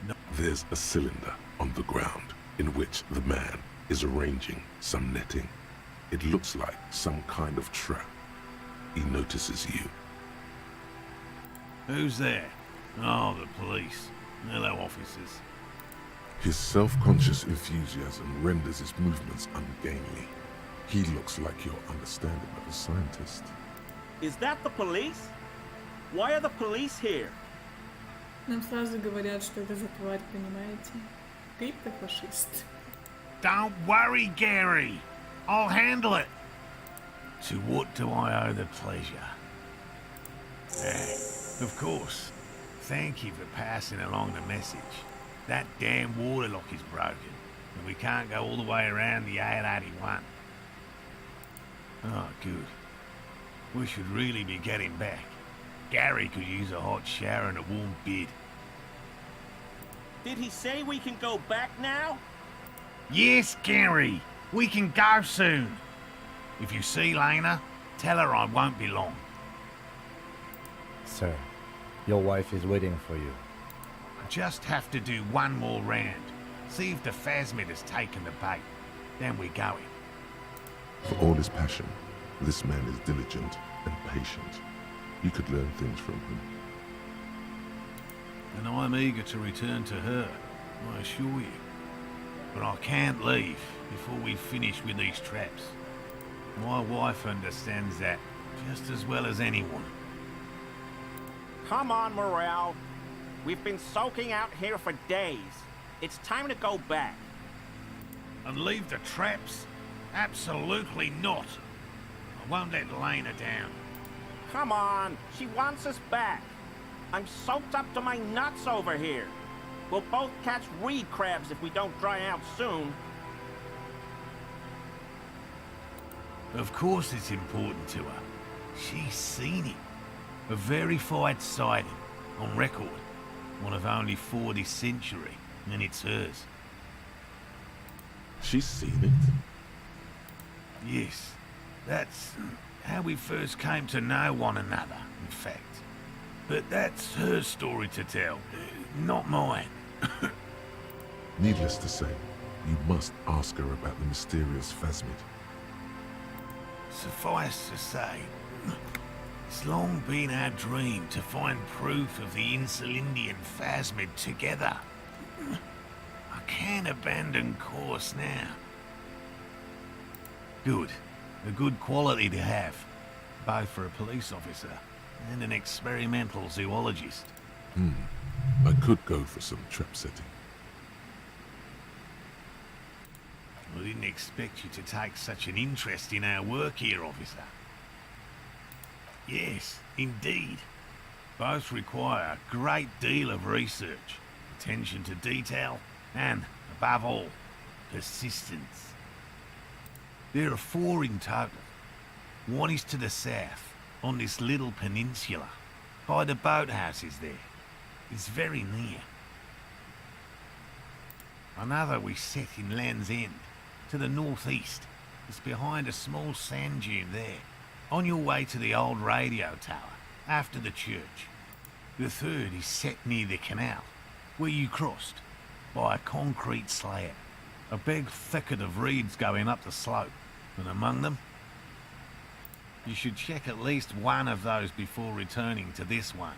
No. There's a cylinder on the ground in which the man is arranging some netting. It looks like some kind of trap. He notices you. Who's there? Oh, the police. Hello, officers. His self-conscious enthusiasm renders his movements ungainly. He looks like your understanding of a scientist. Is that the police? Why are the police here? Нам сразу говорят, что это за тварь, понимаете? Криптофашист. Don't worry, Gary. I'll handle it. To what do I owe the pleasure? Of course. Thank you for passing along the message. That damn water lock is broken, and we can't go all the way around the 881. Oh, good. We should really be getting back. Gary could use a hot shower and a warm bed. Did he say we can go back now? Yes, Gary. We can go soon. If you see Lena, tell her I won't be long. Sir, your wife is waiting for you. I just have to do one more round. See if the phasmid has taken the bait. Then we're going. For all his passion, this man is diligent and patient. You could learn things from him. And I'm eager to return to her, I assure you. But I can't leave before we finish with these traps. My wife understands that just as well as anyone. Come on, Morale. We've been soaking out here for days. It's time to go back. And leave the traps? Absolutely not. I won't let Lena down. Come on, she wants us back. I'm soaked up to my nuts over here. We'll both catch reed crabs if we don't dry out soon. Of course it's important to her. She's seen it. A verified sighting, on record. One of only 40th century, and it's hers. She's seen it. Yes, that's how we first came to know one another, in fact. But that's her story to tell, not mine. Needless to say, You must ask her about the mysterious phasmid. Suffice to say, it's long been our dream to find proof of the Insulindian phasmid together. I can't abandon course now. Good. A good quality to have, both for a police officer and an experimental zoologist. I could go for some trap setting. I didn't expect you to take such an interest in our work here, officer. Yes, indeed. Both require a great deal of research, attention to detail, and, above all, persistence. There are 4 in total. One is to the south, on this little peninsula, by the boathouses there. It's very near. Another we set in Land's End, to the northeast. It's behind a small sand dune there, on your way to the old radio tower, after the church. The third is set near the canal, where you crossed, by a concrete slab. A big thicket of reeds going up the slope, and among them, you should check at least one of those before returning to this one,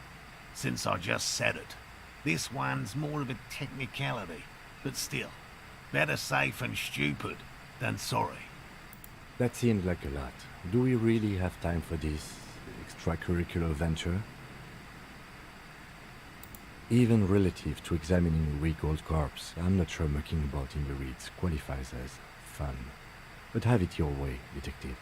since I just said it. This one's more of a technicality, but still, better safe and stupid than sorry. That seems like a lot. Do we really have time for this extracurricular venture? Even relative to examining a weak old corpse, I'm not sure mucking about in the reeds qualifies as fun. But have it your way, detective.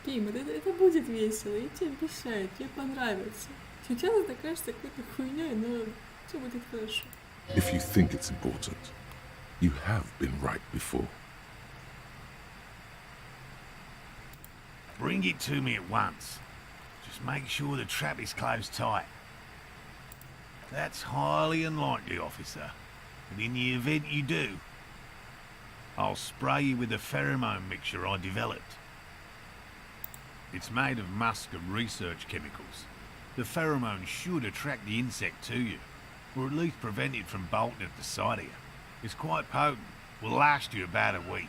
Ким, это будет весело, я тебе обещаю, тебе понравится. Сейчас это кажется какой-то хуйней, но все будет хорошо. If you think it's important, you have been right before. Bring it to me at once. Just make sure the trap is closed tight. That's highly unlikely, officer. But in the event you do, I'll spray you with a pheromone mixture I developed. It's made of musk and research chemicals. The pheromone should attract the insect to you, or at least prevent it from bolting at the sight of you. It's quite potent. Will last you about a week.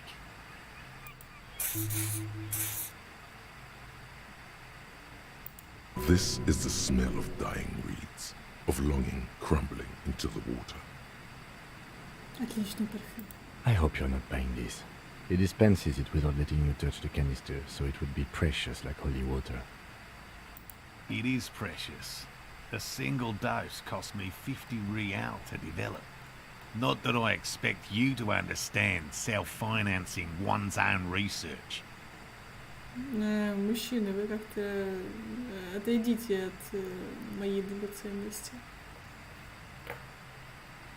This is the smell of dying reeds, of longing crumbling into the water. Отличный парфюм. I hope you're not buying this. He dispenses it without letting you touch the canister, so it would be precious like holy water. It is precious. A single dose cost me 50 real to develop. Not that I expect you to understand self-financing one's own research. Мужчины, вы как-то отойдите от моей драгоценности.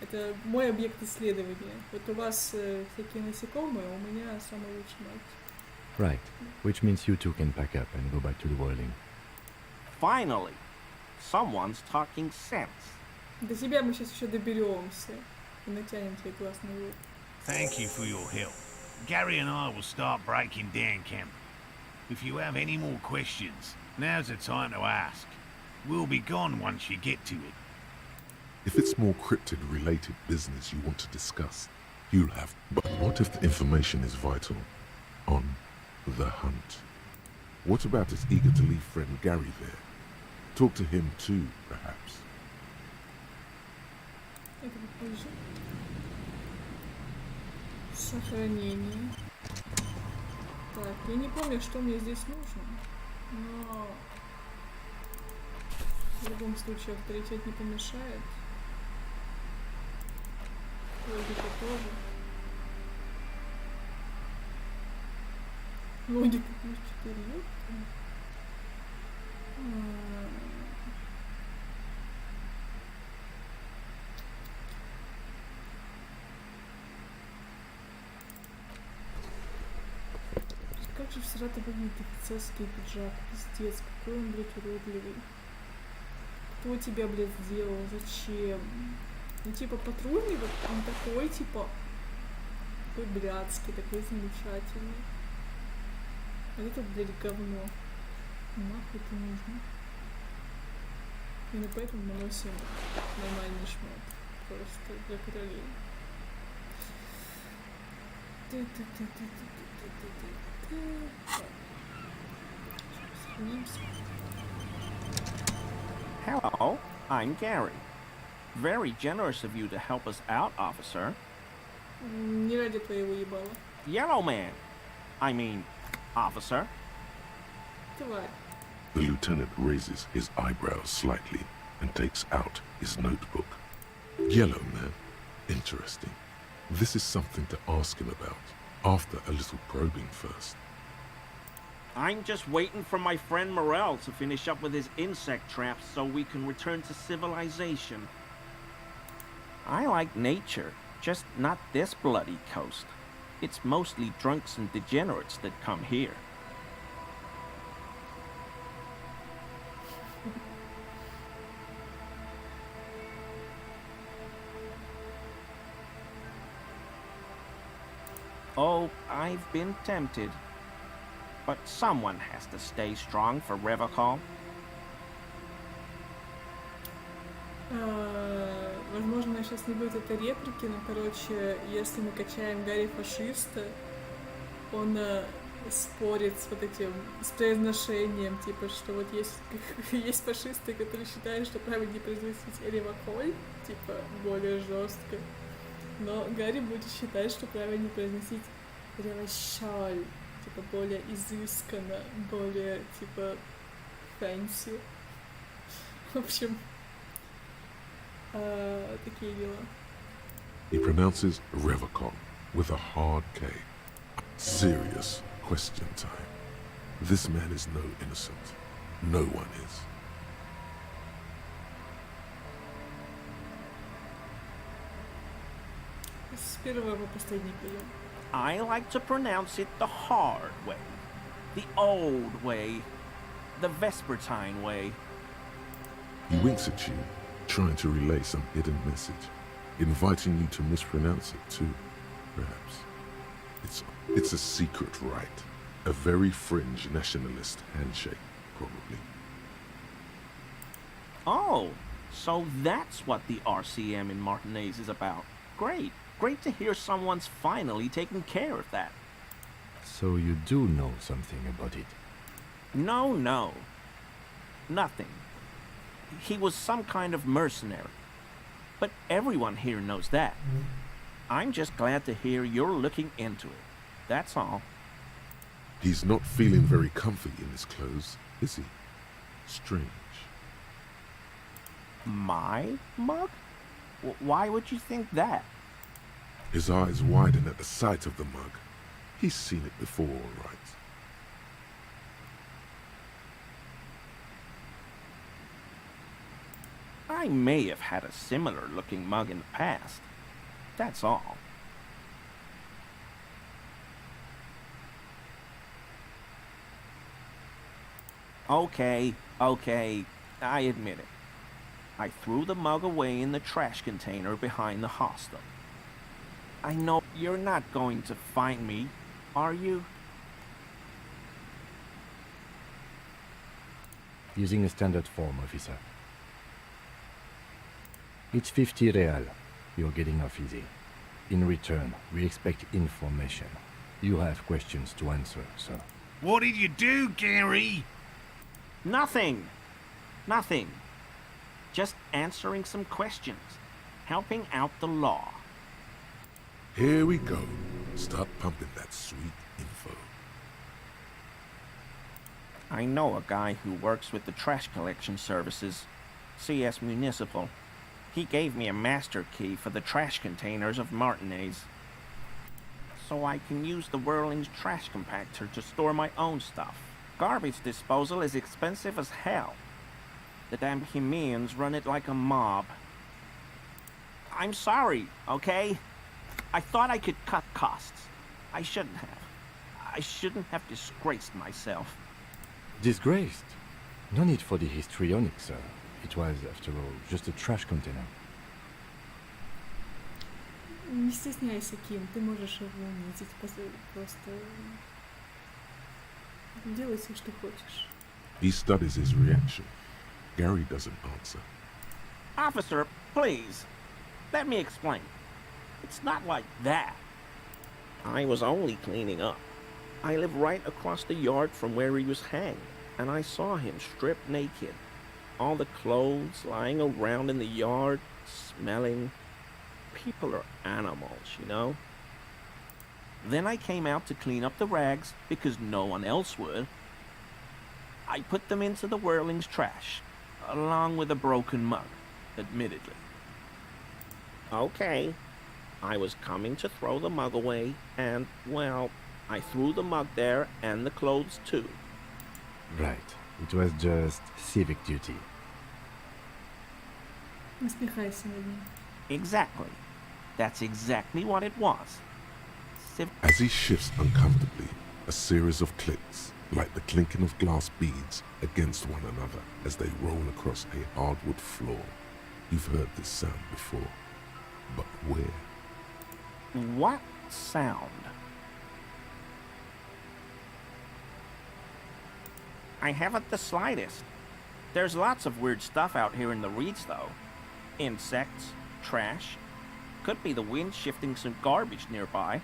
Это мой объект исследования. Вот у вас всякие насекомые, а у меня самый лучший мальчик. Right, which means you two can pack up and go back to the boiling. Finally, someone's talking sense. До тебя мы сейчас еще доберемся и натянем тебе глаз на лоб. Thank you for your help. Gary and I will start breaking down camp. If you have any more questions, now's the time to ask. We'll be gone once you get to it. If it's more cryptid-related business you want to discuss, you'll have. But what if the information is vital? On the hunt. What about his eager-to-leave friend Gary there? Talk to him too, perhaps. Это попозже. Сохранение. Так, я не помню, что мне здесь нужно, но в любом случае авторитет не помешает. Логика тоже. Логика плюс 4, Как же в Саратове выглядит офицерский пиджак? Пиздец, какой он, блядь, уродливый. Кто тебя, блядь, сделал? Зачем? Ну, типа, патрульный, вот он такой, типа, такой блядский, такой замечательный. А это, блядь, говно. Нахуй это нужно? Именно поэтому мы носим нормальный шмот. Просто для королей. Hello, I'm Gary. Very generous of you to help us out, officer. Не ради твоего ебала. Yellow man. I mean, officer. Тварь. The lieutenant raises his eyebrows slightly and takes out his notebook. Yellow man. Interesting. This is something to ask him about, after a little probing first. I'm just waiting for my friend Morel to finish up with his insect traps so we can return to civilization. I like nature, just not this bloody coast. It's mostly drunks and degenerates that come here. Oh, I've been tempted. But someone has to stay strong for Revocall. Возможно, сейчас не будет этой реплики, но, короче, если мы качаем Гарри фашиста, он спорит с вот этим, с произношением, типа, что вот есть фашисты, которые считают, что правильнее произносить Ревоколь, типа, более жестко, но Гарри будет считать, что правильнее произносить Ревощаль, типа, более изысканно, более, типа, фэнси. В общем, такие дела. He pronounces Revocon with a hard K. Serious question time. This man is no innocent. No one is. С первого по последний прием. I like to pronounce it the hard way, the old way, the Vespertine way. He winks at you, trying to relay some hidden message, inviting you to mispronounce it too, perhaps. It's a secret rite, a very fringe nationalist handshake, probably. Oh, so that's what the RCM in Martinez is about. Great. Great to hear someone's finally taking care of that. So you do know something about it? No. Nothing. He was some kind of mercenary. But everyone here knows that. I'm just glad to hear you're looking into it. That's all. He's not feeling very comfy in his clothes, is he? Strange. My mug? Why would you think that? His eyes widen at the sight of the mug. He's seen it before, all right. I may have had a similar looking mug in the past. That's all. Okay, I admit it. I threw the mug away in the trash container behind the hostel. I know you're not going to find me, are you? Using a standard form, officer. It's 50 real. You're getting off easy. In return, we expect information. You have questions to answer, sir. What did you do, Gary? Nothing. Just answering some questions. Helping out the law. Here we go. Start pumping that sweet info. I know a guy who works with the trash collection services, CS Municipal. He gave me a master key for the trash containers of Martinez. So I can use the Whirling's trash compactor to store my own stuff. Garbage disposal is expensive as hell. The damn Bohemians run it like a mob. I'm sorry, okay? I thought I could cut costs. I shouldn't have. I shouldn't have disgraced myself. Disgraced? No need for the histrionic, sir. It was, after all, just a trash container. Не стесняйся, Ким, ты можешь его унизить, просто делай все, что хочешь. He studies his reaction. Gary doesn't answer. Officer, please, let me explain. It's not like that. I was only cleaning up. I live right across the yard from where he was hanged, and I saw him stripped naked. All the clothes lying around in the yard, smelling. People are animals, you know? Then I came out to clean up the rags because no one else would. I put them into the whirling's trash, along with a broken mug, admittedly. Okay, I was coming to throw the mug away, and, well, I threw the mug there and the clothes too. Right. It was just civic duty. Насмехайся над ним. Exactly. That's exactly what it was. As he shifts uncomfortably, a series of clicks, like the clinking of glass beads against one another as they roll across a hardwood floor. You've heard this sound before, but where? What sound? I haven't the slightest. There's lots of weird stuff out here in the reeds, though. Insects, trash. Could be the wind shifting some garbage nearby.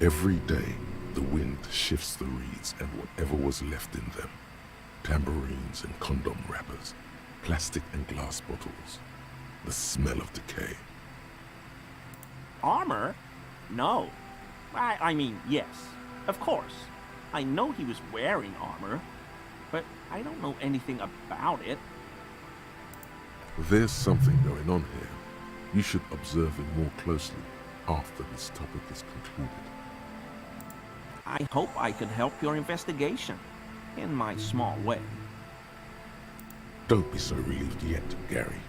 Every day, the wind shifts the reeds and whatever was left in them. Tambourines and condom wrappers, plastic and glass bottles. The smell of decay. Armor? No. I mean, yes. Of course. I know he was wearing armor, but I don't know anything about it. There's something going on here. You should observe him more closely after this topic is concluded. I hope I could help your investigation, in my small way. Don't be so relieved yet, Gary.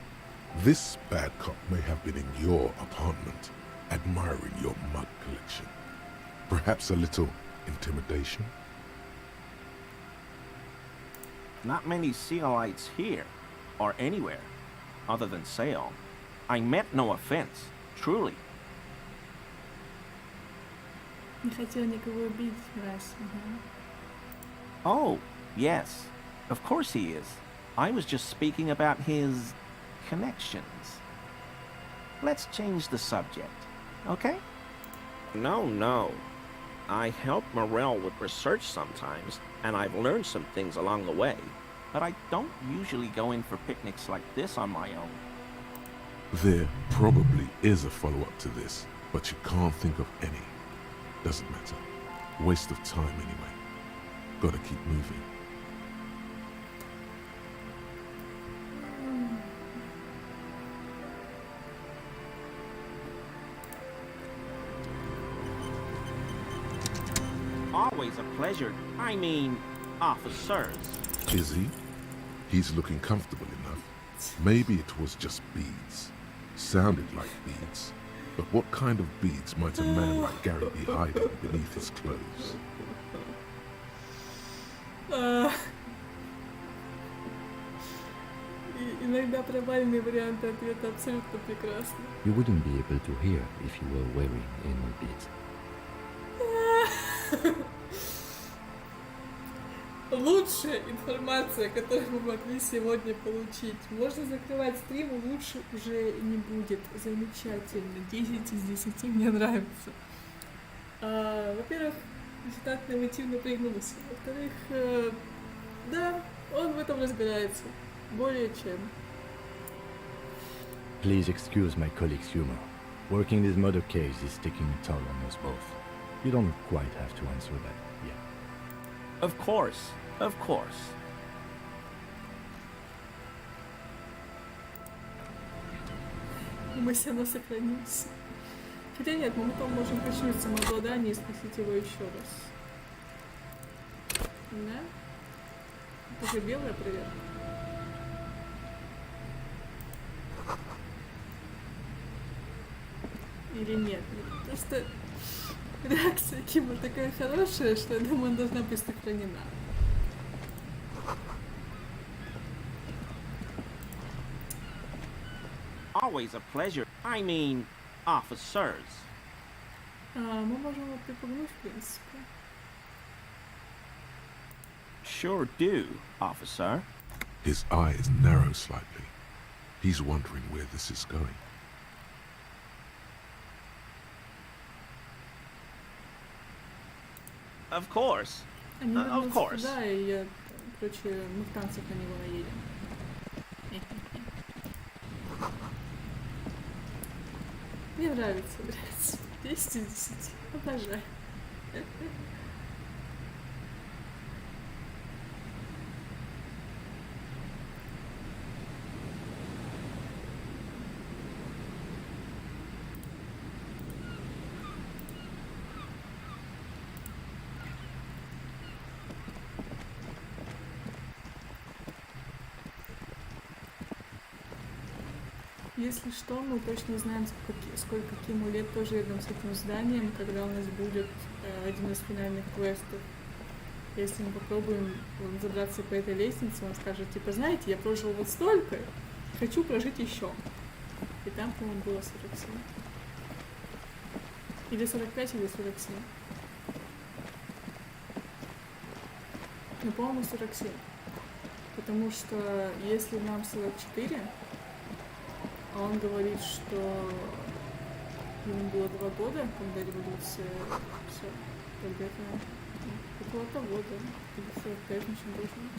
This bad cop may have been in your apartment, admiring your mug collection. Perhaps a little intimidation? Not many Sealites here, or anywhere, other than Sale. I meant no offense, truly. Не хотел никого убить, раз. Oh, yes. Of course he is. I was just speaking about his connections. Let's change the subject, okay? No. I help Morel with research sometimes, and I've learned some things along the way. But I don't usually go in for picnics like this on my own. There probably is a follow-up to this, but you can't think of any. Doesn't matter. Waste of time anyway. Gotta keep moving. Always a pleasure. I mean, officers. Is he? He's looking comfortable enough. Maybe it was just beads. Sounded like beads. But what kind of beads might a man like Gary be hiding beneath his clothes? Иногда провальные варианты ответа абсолютно прекрасны. You wouldn't be able to hear if you were wearing any beads. Лучшая информация, которую мы могли сегодня получить. Можно закрывать стрим, лучше уже не будет. Замечательно. 10 из 10 мне нравится. Во-первых, результат инновативно пригнулся. Во-вторых, да, он в этом разбирается. Более чем. Please excuse my colleague's humor. Working this murder case is taking a toll on us both. You don't quite have to answer that yet. Of course. Мы все равно сохранимся. Хотя нет, мы потом можем починить самообладание и спросить его еще раз. Да? Это же белая проверка. Или нет? Просто реакция Кима такая хорошая, что я думаю, она должна быть сохранена. Always a pleasure. I mean, officers. Мы можем его припугнуть, в принципе. Sure do, officer. His eyes narrow slightly. He's wondering where this is going. Of course. Они Of вернутся course. туда, и я, короче, мы в танцах на него наедем. Мне нравится, нравится. 10 из 10. Обожаю. Если что, мы точно знаем, сколько Киму лет тоже рядом с этим зданием, когда у нас будет один из финальных квестов. Если мы попробуем забраться по этой лестнице, он скажет, типа, знаете, я прожил вот столько, хочу прожить еще. И там, по-моему, было 47. Или 45, или 47. Ну, по-моему, 47. Потому что если нам 44, а он говорит, что ему было 2 года, когда революция, все, тогда это около того, да, или 45 ничем должен.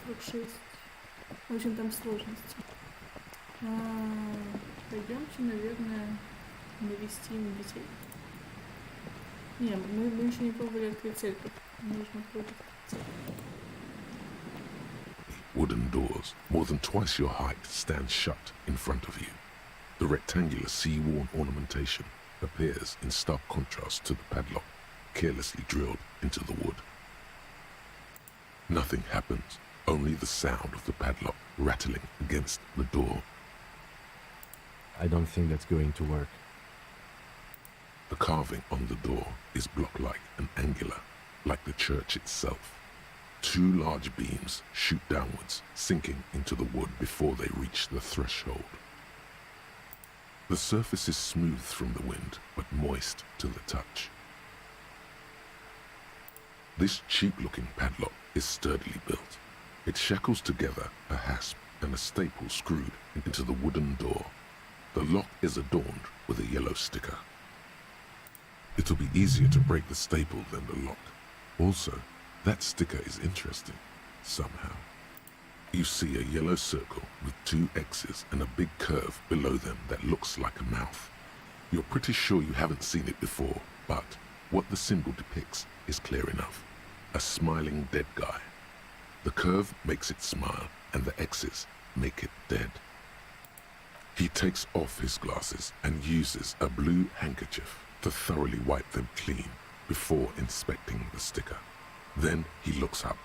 46. В общем, там сложности. Пойдемте, наверное, навестим детей. Не, мы еще не пробовали открыть церковь. Нужно пробовать церковь. Wooden doors, more than twice your height, stand shut in front of you. The rectangular sea-worn ornamentation appears in stark contrast to the padlock, carelessly drilled into the wood. Nothing happens, only the sound of the padlock rattling against the door. I don't think that's going to work. The carving on the door is block-like and angular, like the church itself. 2 large beams shoot downwards, sinking into the wood before they reach the threshold. The surface is smooth from the wind, but moist to the touch. This cheap-looking padlock is sturdily built. It shackles together a hasp and a staple screwed into the wooden door. The lock is adorned with a yellow sticker. It'll be easier to break the staple than the lock. Also, that sticker is interesting, somehow. You see a yellow circle with 2 X's and a big curve below them that looks like a mouth. You're pretty sure you haven't seen it before, but what the symbol depicts is clear enough. A smiling dead guy. The curve makes it smile, and the X's make it dead. He takes off his glasses and uses a blue handkerchief to thoroughly wipe them clean before inspecting the sticker. Then he looks up,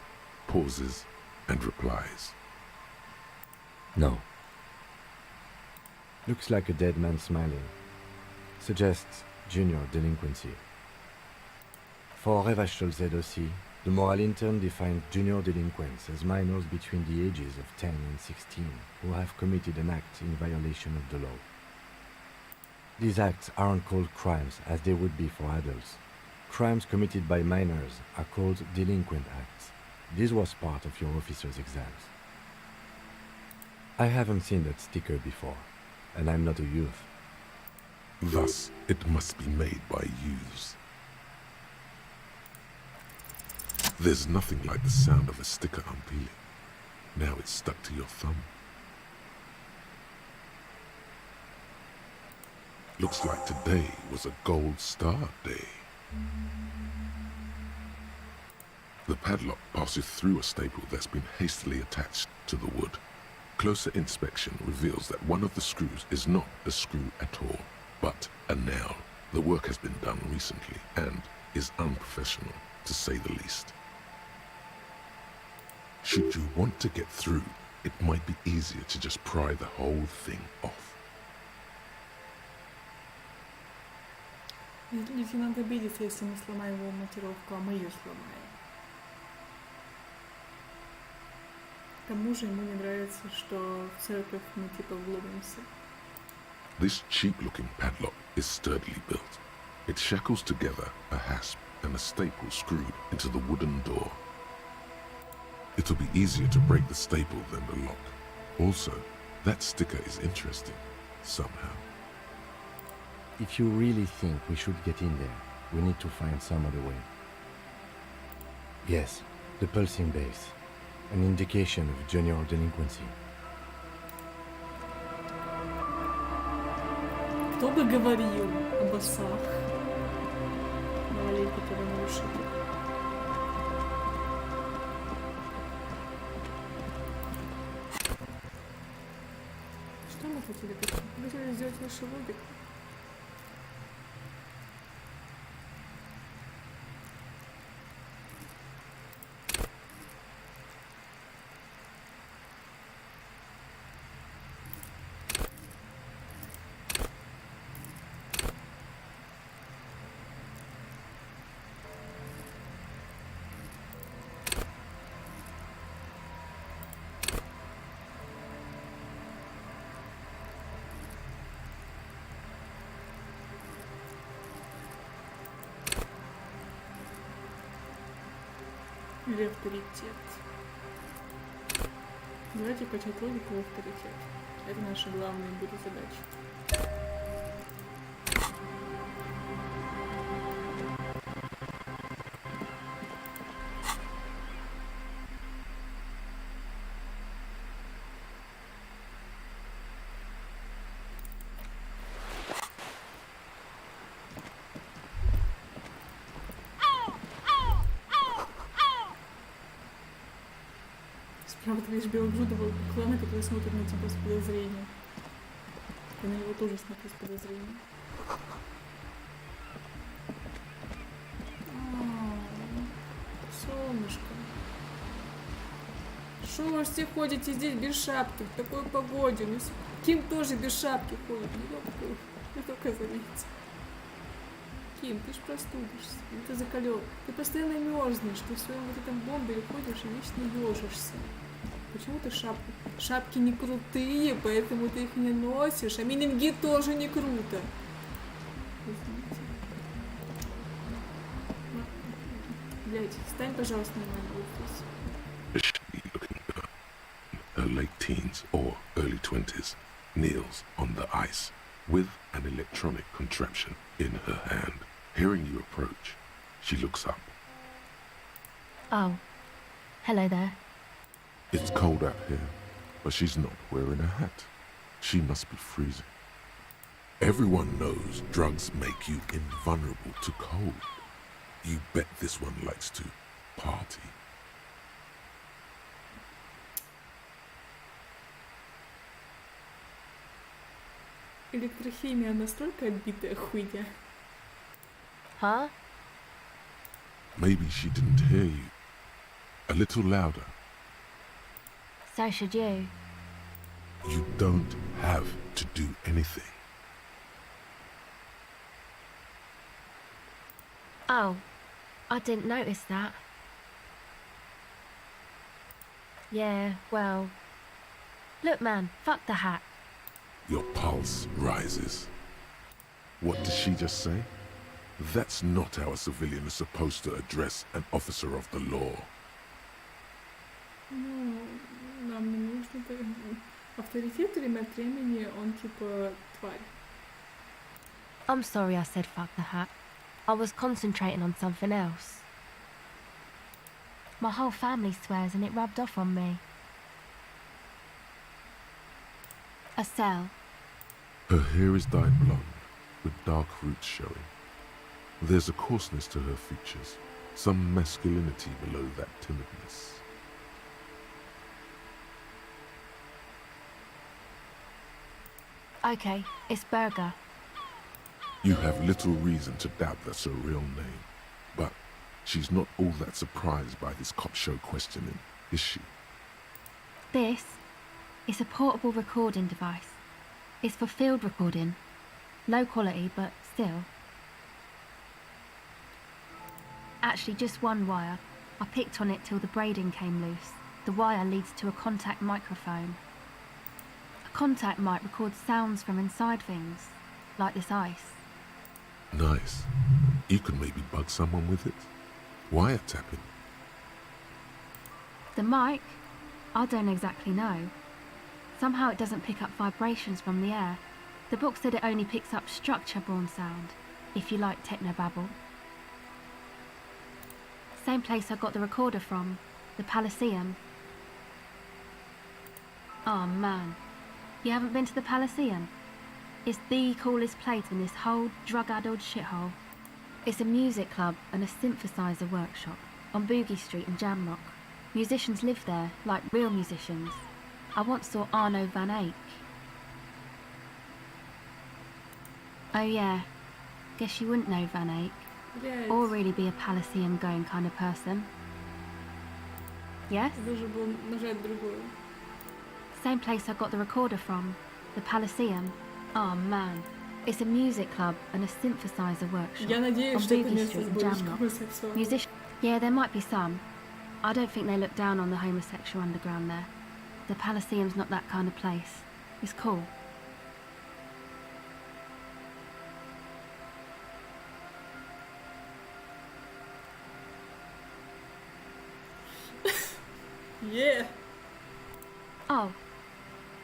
pauses, and replies. No. Looks like a dead man smiling. Suggests junior delinquency. For Revachol ZOC, the moral intern defines junior delinquents as minors between the ages of 10 and 16 who have committed an act in violation of the law. These acts aren't called crimes as they would be for adults. Crimes committed by minors are called delinquent acts. This was part of your officer's exams. I haven't seen that sticker before, and I'm not a youth. Thus, it must be made by youths. There's nothing like the sound of a sticker unpeeling. Now it's stuck to your thumb. Looks like today was a gold star day. The padlock passes through a staple that's been hastily attached to the wood. Closer inspection reveals that one of the screws is not a screw at all, but a nail. The work has been done recently and is unprofessional, to say the least. Should you want to get through, it might be easier to just pry the whole thing off. Лейтенант обидится, если мы сломаем его монтировку, а мы ее сломаем. К тому же ему не нравится, что в церковь мы типа вломимся. This cheap-looking padlock is sturdily built. It shackles together a hasp and a staple screwed into the wooden door. It'll be easier to break the staple than the lock. Also, that sticker is interesting, somehow. If you really think we should get in there, We need to find some other way. Yes, the pulsing base. An indication of junior delinquency. Кто бы говорил об осах? Малолетний, который нарушитель. Что мы хотели? Мы хотели сделать выше логику. Или авторитет. Давайте качать логику и авторитет. Это наши главные будут задачи. Справа ты видишь белогрудого клана, который смотрит на тебя с подозрением. И на него тоже смотрит с подозрением. Солнышко. Шо вы все ходите здесь без шапки в такой погоде? Ну, Ким тоже без шапки ходит. Не только заметьте. Ким, ты ж простудишься. Ты закалёк. Ты постоянно мерзнешь. Ты в своем вот этом бомбере ходишь и вечно ежишься. Почему ты шапки? Шапки не крутые, поэтому ты их не носишь. А мининги тоже не круто. Извините. Блять, встань, пожалуйста, на мой офис. Her late teens or early 20s kneels on the ice with an electronic contraption in her hand. Hearing you approach, she looks up. Oh. Hello there. It's cold out here, but she's not wearing a hat. She must be freezing. Everyone knows drugs make you invulnerable to cold. You bet this one likes to party. Электрохимия настолько отбитая хуйня. Huh? Maybe she didn't hear you. A little louder. So should you. You don't have to do anything. Oh. I didn't notice that. Yeah, well... Look, man, fuck the hat. Your pulse rises. What did she just say? That's not how a civilian is supposed to address an officer of the law. Ну, нам не нужно... Авторитет время от времени, он типа тварь. I'm sorry I said fuck the hat. I was concentrating on something else. My whole family swears and it rubbed off on me. A cell. Her hair is dyed blonde, with dark roots showing. There's a coarseness to her features, some masculinity below that timidness. Okay, it's Burger. You have little reason to doubt that's her real name, but she's not all that surprised by this cop show questioning, is she? This is a portable recording device. It's for field recording. Low quality, but still. Actually, just one wire. I picked on it till the braiding came loose. The wire leads to a contact microphone. A contact mic records sounds from inside things, like this ice. Nice. You could maybe bug someone with it. Wiretapping. The mic? I don't exactly know. Somehow it doesn't pick up vibrations from the air. The book said it only picks up structure-borne sound, if you like technobabble. Same place I got the recorder from, the Palaceum. Oh man, you haven't been to the Palaceum? It's the coolest place in this whole drug-addled shithole. It's a music club and a synthesizer workshop on Boogie Street in Jamrock. Musicians live there, like real musicians. I once saw Arno van Eyck. Oh yeah, guess you wouldn't know Van Eyck, Блядь. or really be a Palaceum going kind of person. Yes? Должен был нажать другую. Same place I got the recorder from, the Palaceum. Oh man, it's a music club and a synthesizer workshop Я надеюсь, on что это Boogie место Street с in более Jamrock. гомосексуалом. Yeah, there might be some. I don't think they look down on the homosexual underground there. The Palaceum's not that kind of place. It's cool. Yeah. Oh,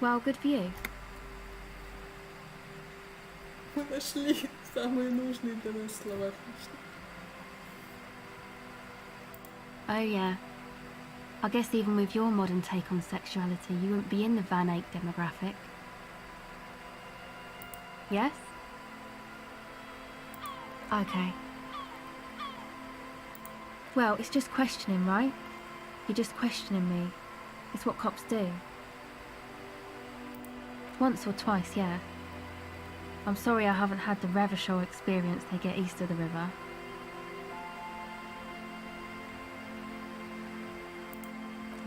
well, good for you. Мы нашли самые нужные для нас слова. Oh yeah. I guess even with your modern take on sexuality, you wouldn't be in the Van Eyck demographic. Yes? Okay. Well, it's just questioning, right? You're just questioning me. It's what cops do. Once or twice, yeah. I'm sorry I haven't had the Revachol experience they get east of the river.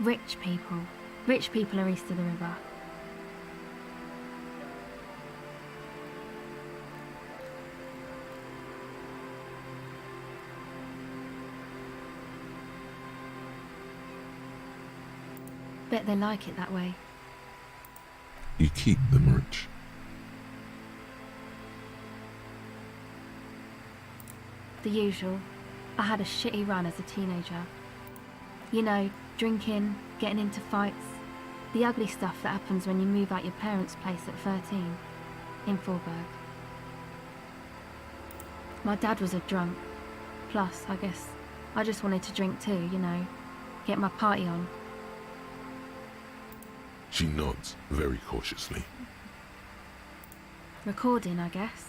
Rich people. Rich people are east of the river. Bet they like it that way. You keep them rich. The usual. I had a shitty run as a teenager. You know, drinking, getting into fights. The ugly stuff that happens when you move out your parents' place at 13, in Forberg. My dad was a drunk. Plus, I guess, I just wanted to drink too, you know, get my party on. She nods very cautiously. Recording, I guess.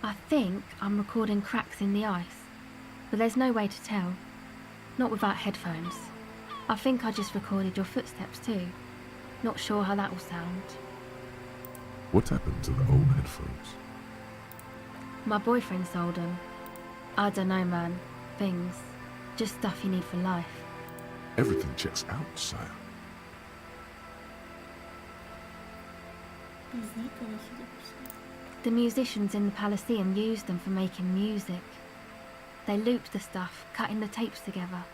I think I'm recording cracks in the ice, but there's no way to tell. Not without headphones. I think I just recorded your footsteps too. Not sure how that will sound. What happened to the old headphones? My boyfriend sold them. I don't know, man. Things. Just stuff you need for life. Everything checks out, sire. The musicians in the Palaceum used them for making music. They looped the stuff, cutting the tapes together.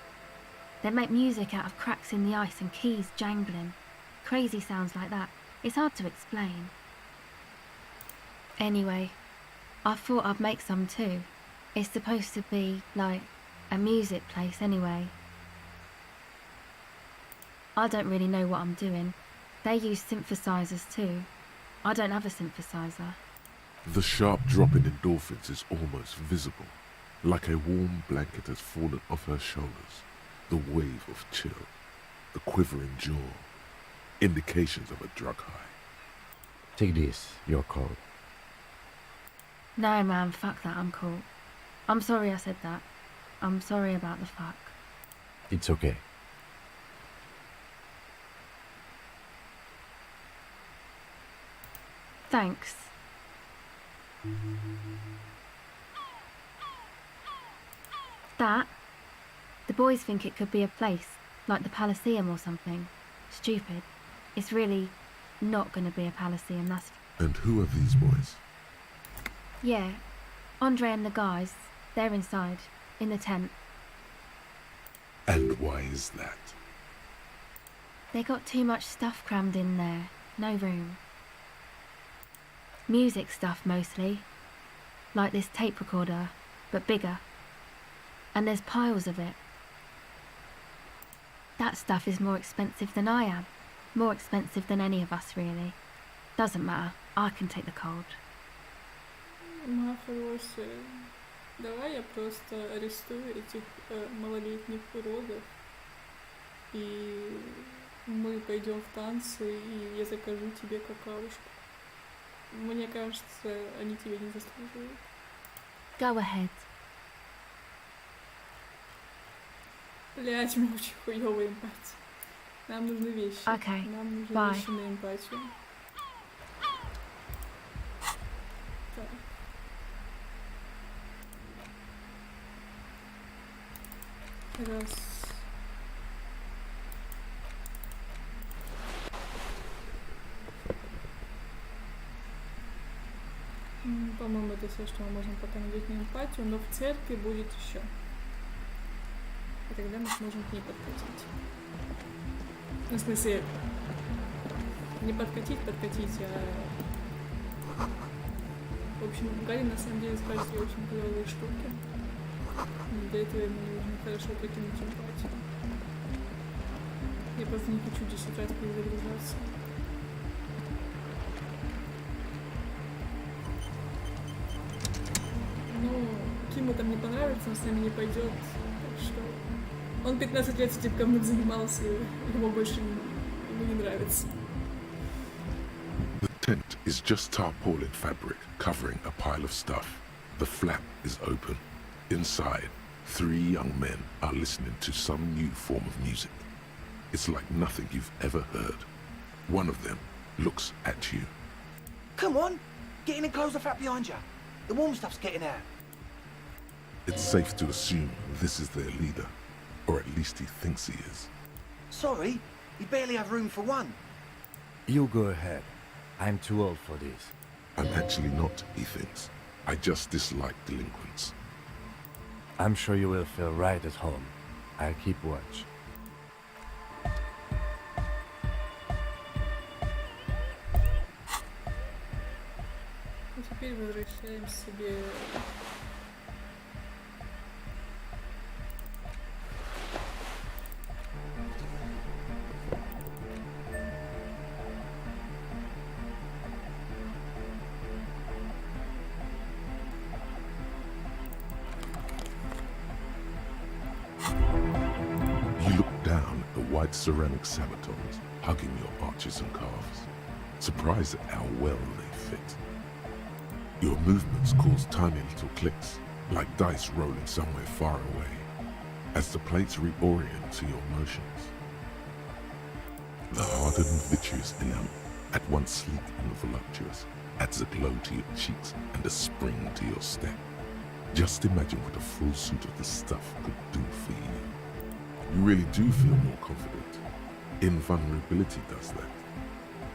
They make music out of cracks in the ice and keys jangling. Crazy sounds like that. It's hard to explain. Anyway, I thought I'd make some too. It's supposed to be, like, a music place anyway. I don't really know what I'm doing. They use synthesizers too. I don't have a synthesizer. The sharp drop in endorphins is almost visible, like a warm blanket has fallen off her shoulders. The wave of chill, the quivering jaw, indications of a drug high. Take this, your call. No man, fuck that, I'm cool. I'm sorry I said that. I'm sorry about the fuck. It's okay. Thanks. That? The boys think it could be a place, like the Palaceum or something. Stupid. It's really not gonna be a Palaceum, that's... And who are these boys? Yeah. Andre and the guys, they're inside, in the tent. And why is that? They got too much stuff crammed in there. No room. Music stuff mostly. Like this tape recorder, but bigger. And there's piles of it. That stuff is more expensive than I am. More expensive than any of us, really. Doesn't matter. I can take the cold. Ага, хорошая. Давай я просто арестую этих малолетних уродов, и мы пойдем в танцы, и я закажу тебе какаушку. Мне кажется, они тебя не заслуживают. Go ahead. Блять, у меня очень хуёвая эмпатия. Нам нужны вещи. Okay, Нам нужны bye. вещи на эмпатию. Так. Раз. По-моему, это все, что мы можем пока надеть на эмпатию, но в церкви будет еще. И тогда мы сможем к ней подкатить. Ну, в смысле, не подкатить, а... В общем, Гарри на самом деле скажет ей очень клевые штуки. Но для этого ему нужно хорошо прокинуть эмпатию. Я просто не хочу 10 раз перезагружаться. Ну, Киму там не понравится, он с нами не пойдет, так что... Он 15 лет с этим говном занимался, и ему больше ему не нравится. The tent is just tarpaulin fabric covering a pile of stuff. The flap is open. Inside, 3 young men are listening to some new form of music. It's like nothing you've ever heard. One of them looks at you. Come on, get in and close the flap behind you. The warm stuff's getting out. It's safe to assume this is their leader, or at least he thinks he is. Sorry, we barely have room for one. You go ahead. I'm too old for this. I'm actually not, he thinks. I just dislike delinquents. I'm sure you will feel right at home. I'll keep watch. И теперь возвращаем себе... You look down at the white ceramic sabatons hugging your arches and calves, surprised at how well they fit. Your movements cause tiny little clicks, like dice rolling somewhere far away, as the plates reorient to your motions. The hardened vitreous enamel, at once sleek and voluptuous, adds a glow to your cheeks and a spring to your step. Just imagine what a full suit of this stuff could do for you. You really do feel more confident. Invulnerability does that.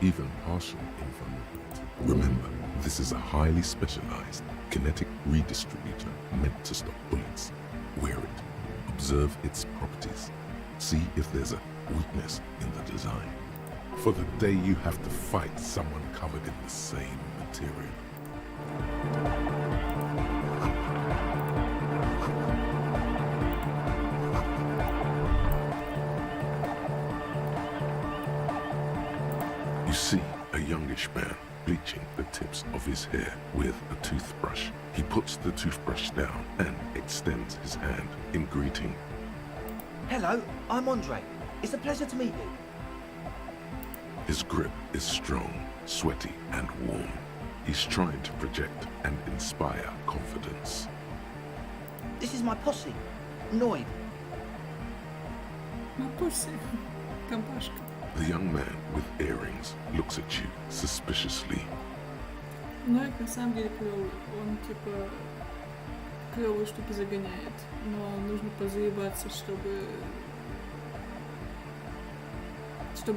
Even partial invulnerability. Remember, this is a highly specialized kinetic redistributor meant to stop bullets. Wear it. Observe its properties. See if there's a weakness in the design. For the day you have to fight someone covered in the same material. You see a youngish man bleaching the tips of his hair with a toothbrush. He puts the toothbrush down and extends his hand in greeting. Hello, I'm Andre. It's a pleasure to meet you. His grip is strong, sweaty, and warm. He's trying to project and inspire confidence. This is my posse, Noid. На курсе. Компашка. The young man with earrings looks at you suspiciously. Ну, это на самом деле клёвый. Он, типа, клёвые штуки загоняет. Но нужно позаебаться, чтобы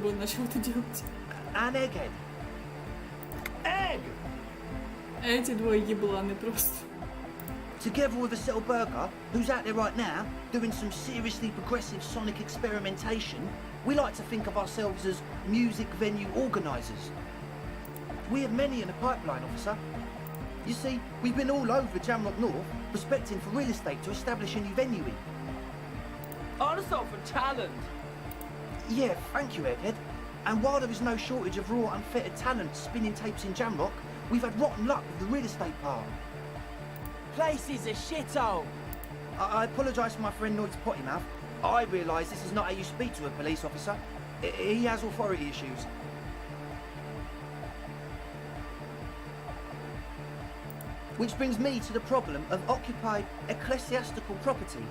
он начал это делать. An egghead. Egg! А эти двое ебланы просто. Together with a Settle Burger, who's out there right now, doing some seriously progressive sonic experimentation, we like to think of ourselves as music venue organisers. We have many in the pipeline, officer. You see, we've been all over Jamrock North, prospecting for real estate to establish a new venue in. Oh, that's not for talent. Yeah, thank you, Egghead. And while there is no shortage of raw, unfettered talent spinning tapes in Jamrock, we've had rotten luck with the real estate part. place is a shithole. I apologise for my friend Noid's potty mouth. I realise this is not how you speak to a police officer. He has authority issues. Which brings me to the problem of occupied ecclesiastical property.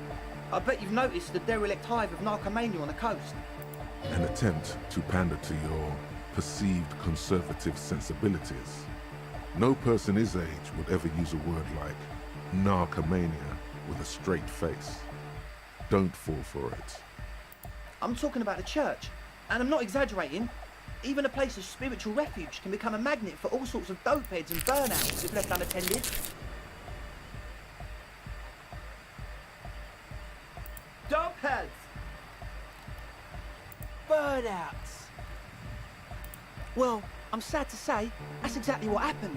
I bet you've noticed the derelict hive of narcomania on the coast. An attempt to pander to your perceived conservative sensibilities. No person his age would ever use a word like narcomania with a straight face. Don't fall for it. I'm talking about the church, and I'm not exaggerating. Even a place of spiritual refuge can become a magnet for all sorts of dopeheads and burnouts if left unattended. Dopeheads! Burnouts! Well, I'm sad to say, that's exactly what happened.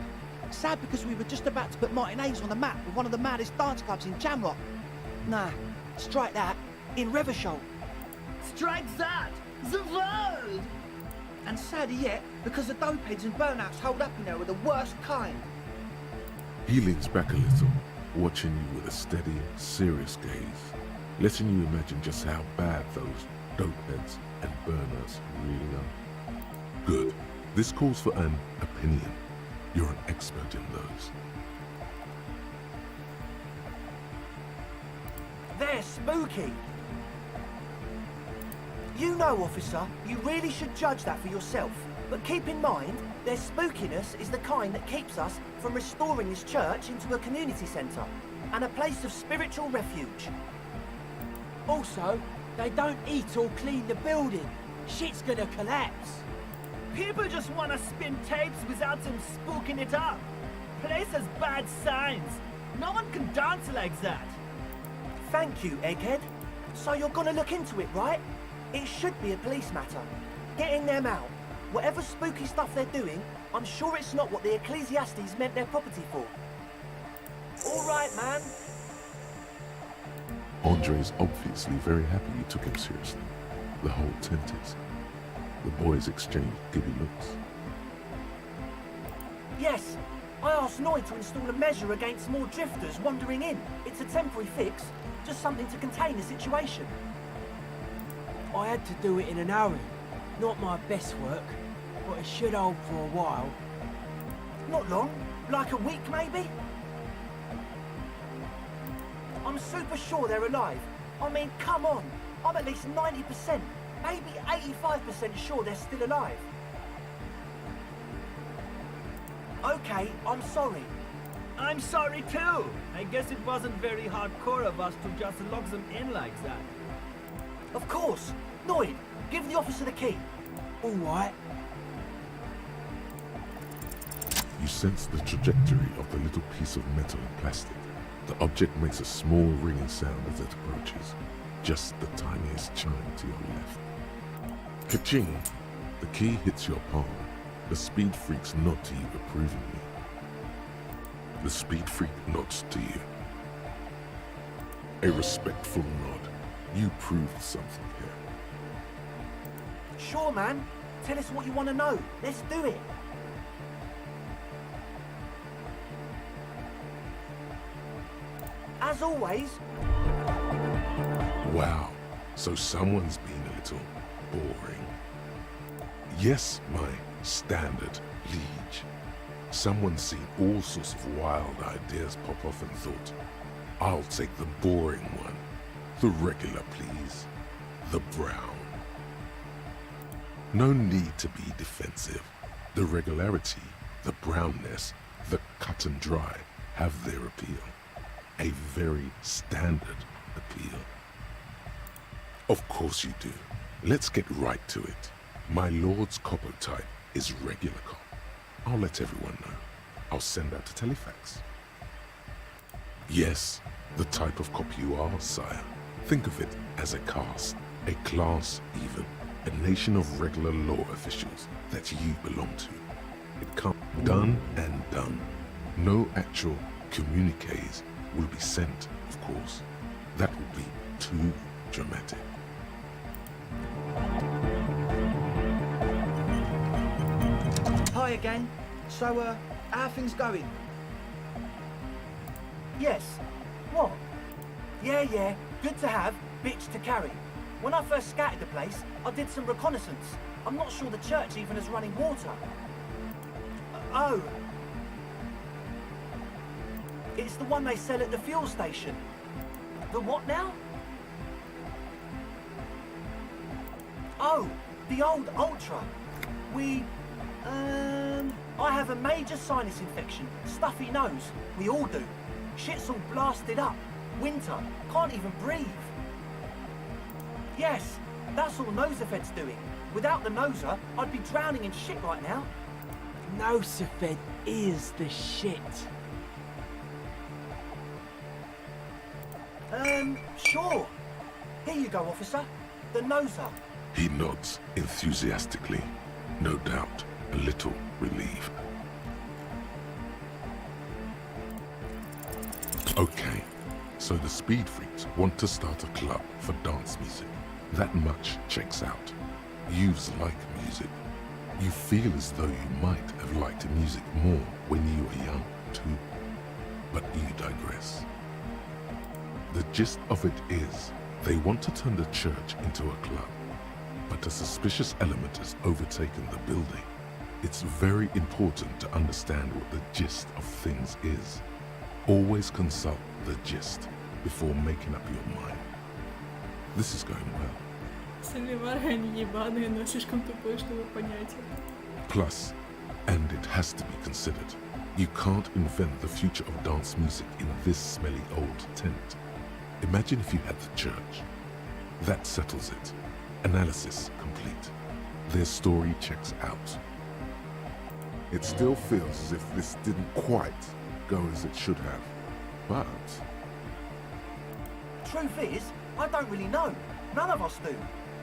Sad because we were just about to put Martinez on the map with one of the maddest dance clubs in Jamrock. Nah, strike that, in Revachol. Strike that! The world! And sadder yet, because the dopeheads and burnouts holed up in there are the worst kind. He leans back a little, watching you with a steady, serious gaze, letting you imagine just how bad those dopeheads and burners really are. Good. This calls for an opinion. You're an expert in those. They're spooky. You know, officer, you really should judge that for yourself. But keep in mind, their spookiness is the kind that keeps us from restoring this church into a community centre and a place of spiritual refuge. Also, they don't eat or clean the building. Shit's gonna collapse. People just wanna spin tapes without them spooking it up. Place has bad signs. No one can dance like that. Thank you, Egghead. So you're gonna look into it, right? It should be a police matter. Getting them out. Whatever spooky stuff they're doing, I'm sure it's not what the Ecclesiastes meant their property for. All right, man. Andre's obviously very happy you took him seriously. The whole tent is. The boys exchanged giddy looks. Yes, I asked Noid to install a measure against more drifters wandering in. It's a temporary fix, just something to contain the situation. I had to do it in a hurry. Not my best work, but it should hold for a while. Not long, like a week maybe? I'm super sure they're alive. I mean, come on. I'm at least 90%, maybe 85% sure they're still alive. Okay, I'm sorry. I'm sorry too. I guess it wasn't very hardcore of us to just lock them in like that. Of course. Noid, give the officer the key. All right. You sense the trajectory of the little piece of metal and plastic. The object makes a small ringing sound as it approaches, just the tiniest chime to your left. Ka-ching! The key hits your palm. The speed freaks nod to you approvingly. The speed freak nods to you. A respectful nod. You proved something here. Sure, man. Tell us what you want to know. Let's do it. As always. Wow, so someone's been a little boring. Yes, my standard liege. Someone's seen all sorts of wild ideas pop off and thought, I'll take the boring one. The regular, please. The brown. No need to be defensive. The regularity, the brownness, the cut and dry have their appeal. A very standard appeal. Of course you do. Let's get right to it. My lord's copper type is regular cop. I'll let everyone know. I'll send out a telefax. Yes, the type of cop you are, sire. Think of it as a caste, a class even, a nation of regular law officials that you belong to. It can't be done and done. No actual communiques will be sent, of course. That would be too dramatic. Hi again. So, how are things going? Yes. What? Yeah, good to have, bitch to carry. When I first scouted the place, I did some reconnaissance. I'm not sure the church even has running water. Oh. It's the one they sell at the fuel station. The what now? Oh, the old Ultra. I have a major sinus infection, stuffy nose. We all do. Shit's all blasted up. Winter, can't even breathe. Yes, that's all Nosafed's doing. Without the Noser, I'd be drowning in shit right now. Nosafed is the shit. Sure. Here you go, officer. The Noser. He nods enthusiastically, no doubt a little relieved. Okay, so the Speed Freaks want to start a club for dance music. That much checks out. Youths like music. You feel as though you might have liked music more when you were young too. But you digress. The gist of it is, they want to turn the church into a club, but a suspicious element has overtaken the building. It's very important to understand what the gist of things is. Always consult the gist before making up your mind. This is going well. Соливары они ебаные, но слишком тупые, чтобы понять это. Plus, and it has to be considered, you can't invent the future of dance music in this smelly old tent. Imagine if you had the church. That settles it. Analysis complete. Their story checks out. It still feels as if this didn't quite go as it should have. But Truth is, I don't really know. None of us do.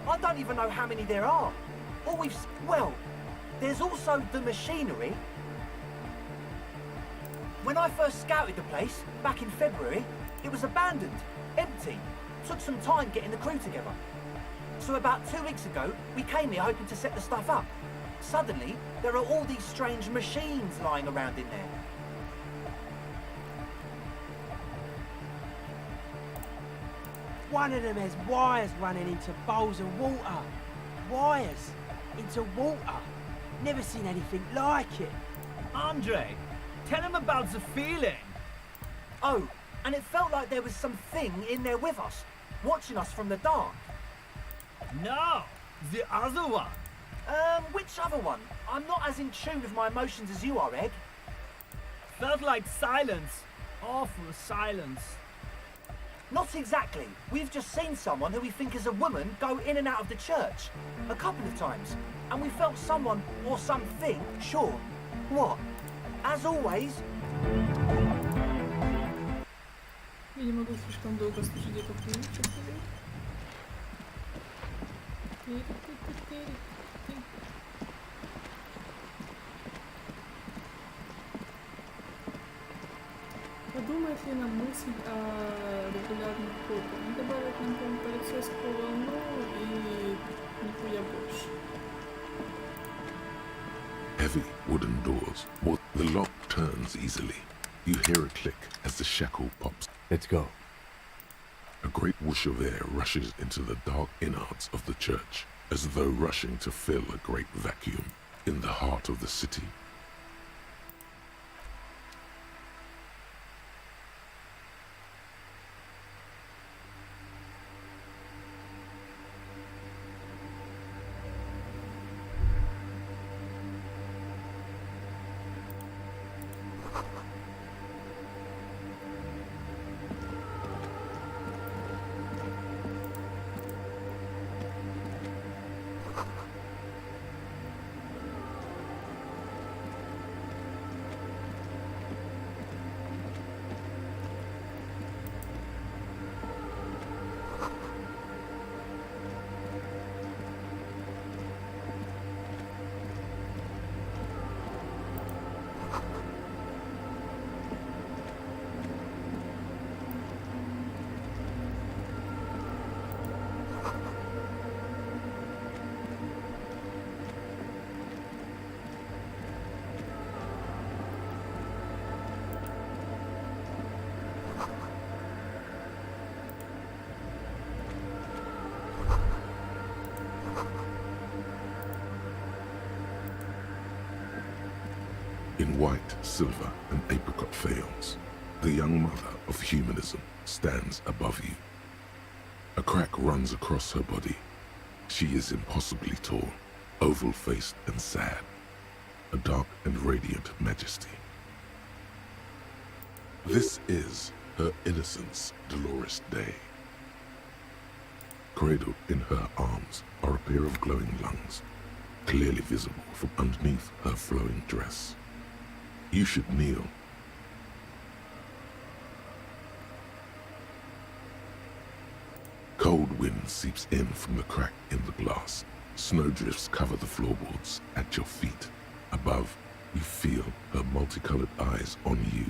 I don't even know how many there are. All well, there's also the machinery. When I first scouted the place, back in February, it was abandoned, empty. Took some time getting the crew together. So about 2 weeks ago, we came here hoping to set the stuff up. Suddenly, there are all these strange machines lying around in there. One of them has wires running into bowls of water. Wires into water. Never seen anything like it. Andre, tell him about the feeling. Oh, and it felt like there was something in there with us, watching us from the dark. No, the other one. Which other one? I'm not as in tune with my emotions as you are, Egg. Felt like silence. Awful silence. Not exactly. We've just seen someone who we think is a woman go in and out of the church. A couple of times. And we felt someone or something, sure. What? As always. Я не могу слишком долго слушать эту хуйню, что Подумает ли нам мысль о регулярных копах? Добавить нам там полицейскую волну и нихуя больше. heavy wooden doors, or the lock turns easily. You hear a click as the shackle pops. Let's go. A great whoosh of air rushes into the dark innards of the church, as though rushing to fill a great vacuum in the heart of the city. In white, silver, and apricot faience, the young mother of humanism stands above you. A crack runs across her body. She is impossibly tall, oval-faced and sad, a dark and radiant majesty. This is her innocence, Dolores Day. Cradled in her arms are a pair of glowing lungs, clearly visible from underneath her flowing dress. You should kneel. Cold wind seeps in from the crack in the glass. Snowdrifts cover the floorboards at your feet. Above, you feel her multicolored eyes on you,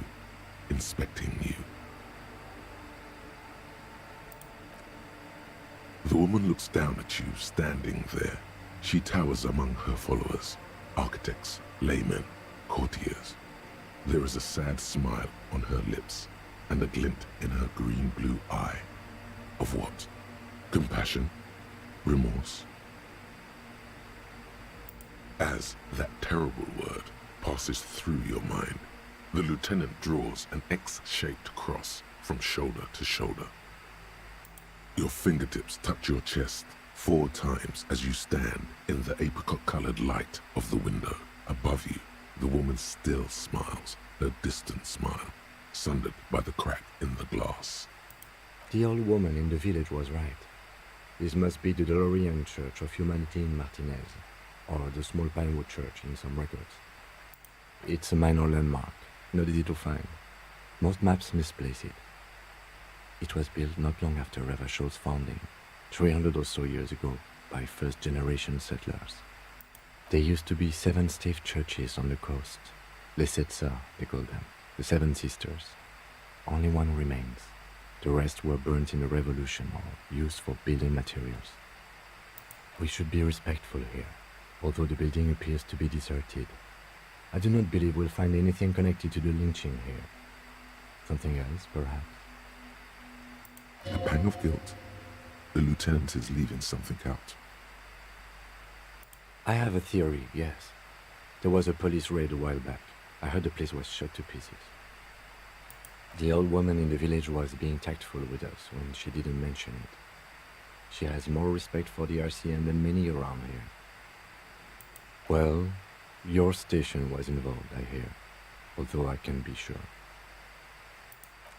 inspecting you. The woman looks down at you standing there. She towers among her followers, architects, laymen, courtiers. There is a sad smile on her lips and a glint in her green-blue eye. Of what? Compassion? Remorse? As that terrible word passes through your mind, the lieutenant draws an X-shaped cross from shoulder to shoulder. Your fingertips touch your chest 4 times as you stand in the apricot-colored light of the window. Above you, the woman still smiles, her distant smile, sundered by the crack in the glass. The old woman in the village was right. This must be the Delorean Church of Humanity in Martinez, or the small Pinewood Church in some records. It's a minor landmark, not easy to find. Most maps misplace it. It was built not long after Revachol's founding, 300 or so years ago, by first-generation settlers. There used to be 7 stave churches on the coast. Les Sept Sœurs, they call them, the 7 sisters. Only one remains. The rest were burnt in the revolution or used for building materials. We should be respectful here, although the building appears to be deserted. I do not believe we'll find anything connected to the lynching here. Something else, perhaps? A pang of guilt. The lieutenant is leaving something out. I have a theory, yes. There was a police raid a while back. I heard the place was shot to pieces. The old woman in the village was being tactful with us when she didn't mention it. She has more respect for the RCM than many around here. Well, your station was involved, I hear, although I can't be sure.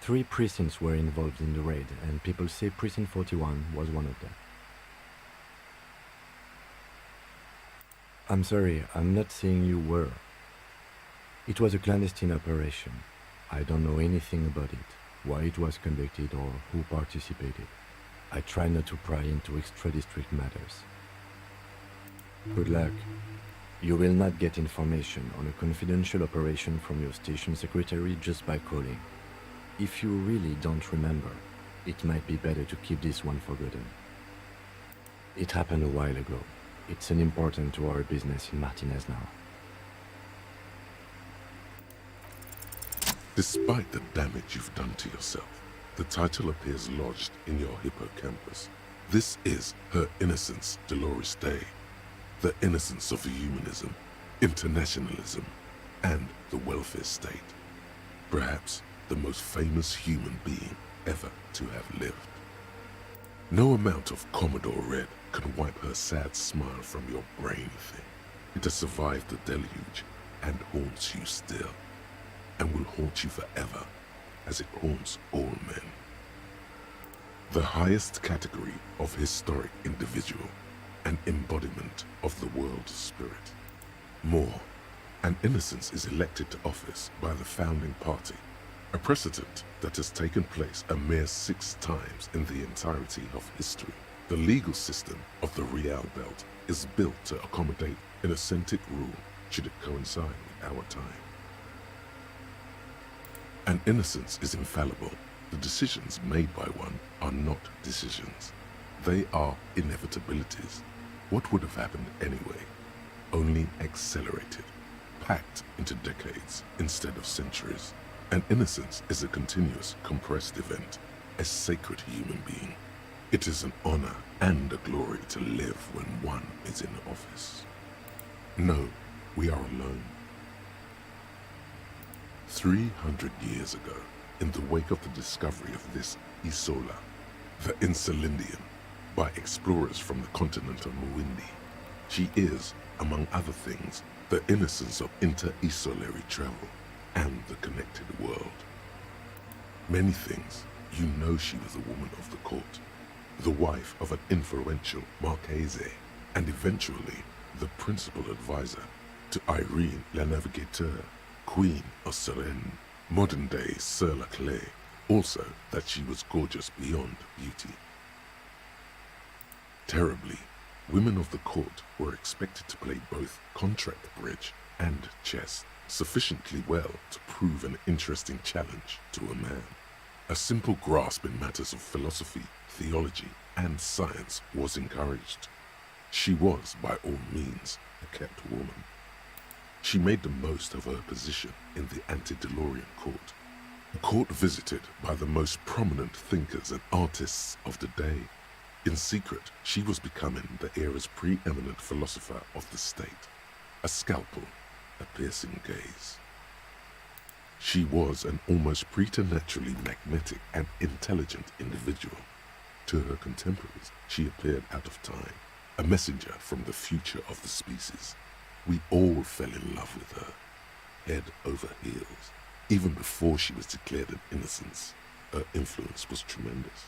3 precincts were involved in the raid, and people say Precinct 41 was one of them. I'm sorry, I'm not saying you were. It was a clandestine operation. I don't know anything about it, why it was conducted or who participated. I try not to pry into extra-district matters. Good luck. You will not get information on a confidential operation from your station secretary just by calling. If you really don't remember, it might be better to keep this one forgotten. It happened a while ago. It's unimportant to our business in Martinez now. Despite the damage you've done to yourself, the title appears lodged in your hippocampus. This is Her Innocence, Dolores Day. The innocence of humanism, internationalism, and the welfare state. Perhaps the most famous human being ever to have lived. No amount of Commodore Red can wipe her sad smile from your brain thing. It has survived the deluge and haunts you still, and will haunt you forever, as it haunts all men. The highest category of historic individual, an embodiment of the world spirit. More, an innocence is elected to office by the founding party, a precedent that has taken place a mere 6 times in the entirety of history. The legal system of the Real Belt is built to accommodate an authentic rule should it coincide with our time. An innocence is infallible. The decisions made by one are not decisions. They are inevitabilities. What would have happened anyway? Only accelerated, packed into decades instead of centuries. An innocence is a continuous, compressed event, a sacred human being. It is an honor and a glory to live when one is in office. No, we are alone. 300 years ago, in the wake of the discovery of this Isola, the Insulindian, by explorers from the continent of Muindi, she is, among other things, the innocence of inter-isolary travel and the connected world. Many things, you know she was a woman of the court, the wife of an influential Marchese, and eventually the principal advisor to Irene la Navigateur, Queen of Suresnes, modern-day Sir La Clé, also that she was gorgeous beyond beauty. Terribly, women of the court were expected to play both contract bridge and chess sufficiently well to prove an interesting challenge to a man. A simple grasp in matters of philosophy, theology, and science was encouraged. She was, by all means, a kept woman. She made the most of her position in the antediluvian court, a court visited by the most prominent thinkers and artists of the day. In secret, she was becoming the era's preeminent philosopher of the state, a scalpel, a piercing gaze. She was an almost preternaturally magnetic and intelligent individual. To her contemporaries, she appeared out of time, a messenger from the future of the species. We all fell in love with her, head over heels. Even before she was declared an innocence, her influence was tremendous.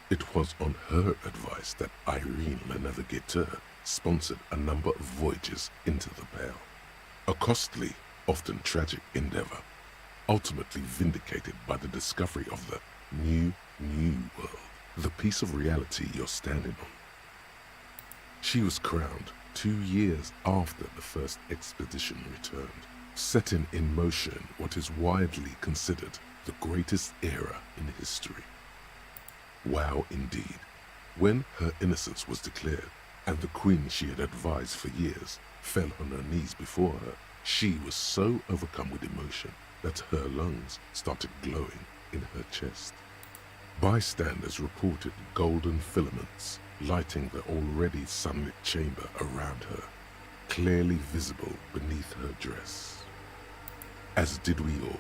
It was on her advice that Irene la Navigateur sponsored a number of voyages into the Pale, a costly, often tragic endeavor, ultimately vindicated by the discovery of the new world, the piece of reality you're standing on. She was crowned 2 years after the first expedition returned, setting in motion what is widely considered the greatest era in history. Wow, indeed. When her innocence was declared and the queen she had advised for years fell on her knees before her, she was so overcome with emotion that her lungs started glowing in her chest. Bystanders reported golden filaments lighting the already sunlit chamber around her, clearly visible beneath her dress. As did we all,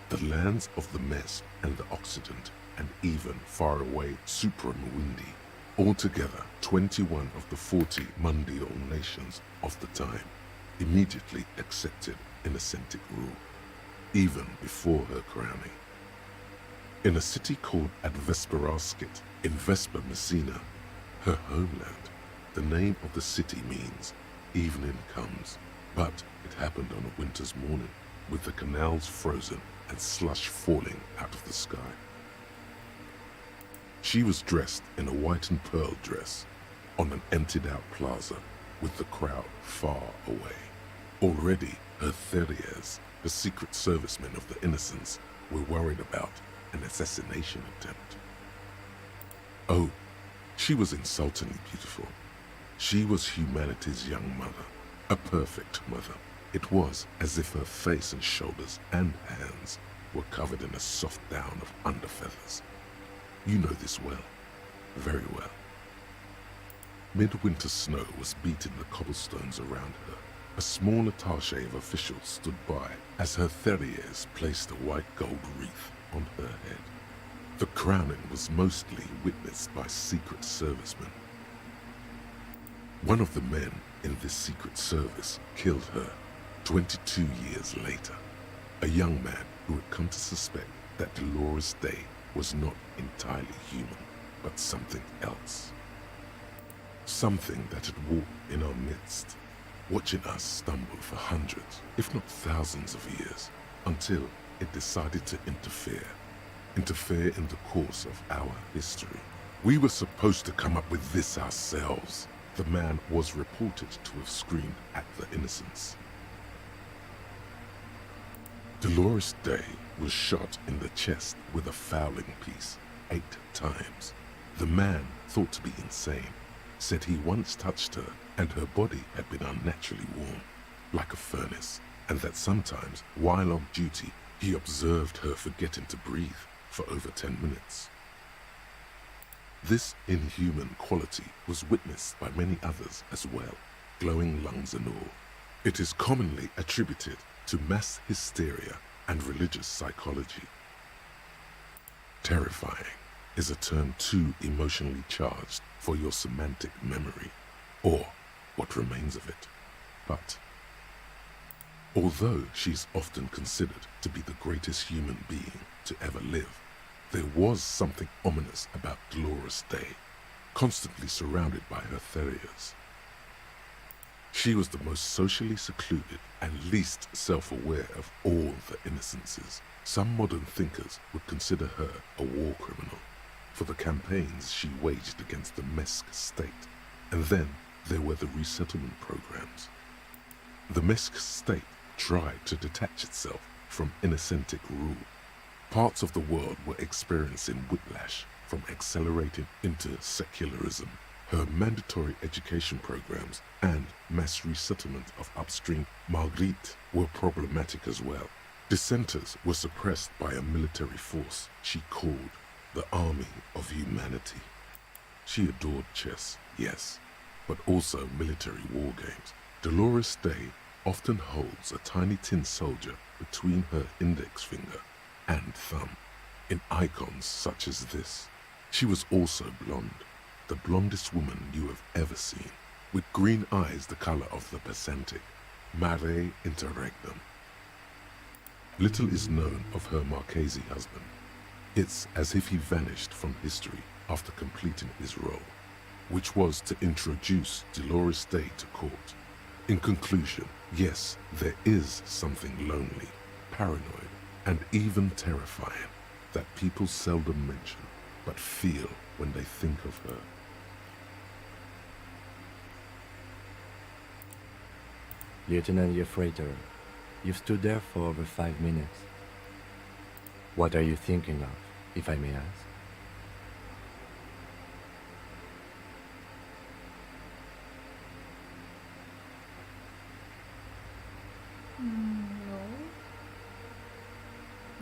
the lands of the Mess and the Occident, and even faraway Supramuindi, altogether 21 of the 40 mundial nations of the time, immediately accepted Innocentick rule, even before her crowning. In a city called Advesperaskit in Vespa Messina, her homeland, the name of the city means evening comes, but it happened on a winter's morning with the canals frozen and slush falling out of the sky. She was dressed in a white and pearl dress on an emptied-out plaza with the crowd far away. Already, her terriers, the secret servicemen of the Innocents, were worried about an assassination attempt. Oh, she was insultingly beautiful. She was humanity's young mother, a perfect mother. It was as if her face and shoulders and hands were covered in a soft down of underfeathers. You know this well, very well. Midwinter snow was beating the cobblestones around her. A small attaché of officials stood by as her terriers placed a white gold wreath on her head. The crowning was mostly witnessed by Secret Servicemen. One of the men in this Secret Service killed her 22 years later, a young man who had come to suspect that Dolores Day was not entirely human, but something else. Something that had walked in our midst, watching us stumble for hundreds, if not thousands of years, until it decided to interfere in the course of our history. We were supposed to come up with this ourselves, the man was reported to have screamed at the Innocents. Dolores Day was shot in the chest with a fowling piece 8 times. The man, thought to be insane, said he once touched her and her body had been unnaturally warm, like a furnace, and that sometimes, while on duty, he observed her forgetting to breathe for over 10 minutes. This inhuman quality was witnessed by many others as well, glowing lungs and all. It is commonly attributed to mass hysteria and religious psychology. Terrifying is a term too emotionally charged for your semantic memory, or what remains of it. But although she's often considered to be the greatest human being to ever live, there was something ominous about Dolores Day, constantly surrounded by her terriers. She was the most socially secluded and least self-aware of all the innocences. Some modern thinkers would consider her a war criminal for the campaigns she waged against the Mesk state. And then there were the resettlement programs. The Mesk state tried to detach itself from Innocentic rule. Parts of the world were experiencing whiplash from accelerating into secularism. Her mandatory education programs and mass resettlement of upstream Marguerite were problematic as well. Dissenters were suppressed by a military force she called the Army of Humanity. She adored chess, yes, but also military war games. Dolores Day often holds a tiny tin soldier between her index finger and thumb in icons such as this. She was also blonde, the blondest woman you have ever seen, with green eyes the color of the Pacific, mare interregnum. Little is known of her Marchese husband. It's as if he vanished from history after completing his role, which was to introduce Dolores Day to court. In conclusion, yes, there is something lonely, paranoid, and even terrifying that people seldom mention, but feel when they think of her. Lieutenant Yefreiter, you've stood there for over 5 minutes. What are you thinking of, if I may ask?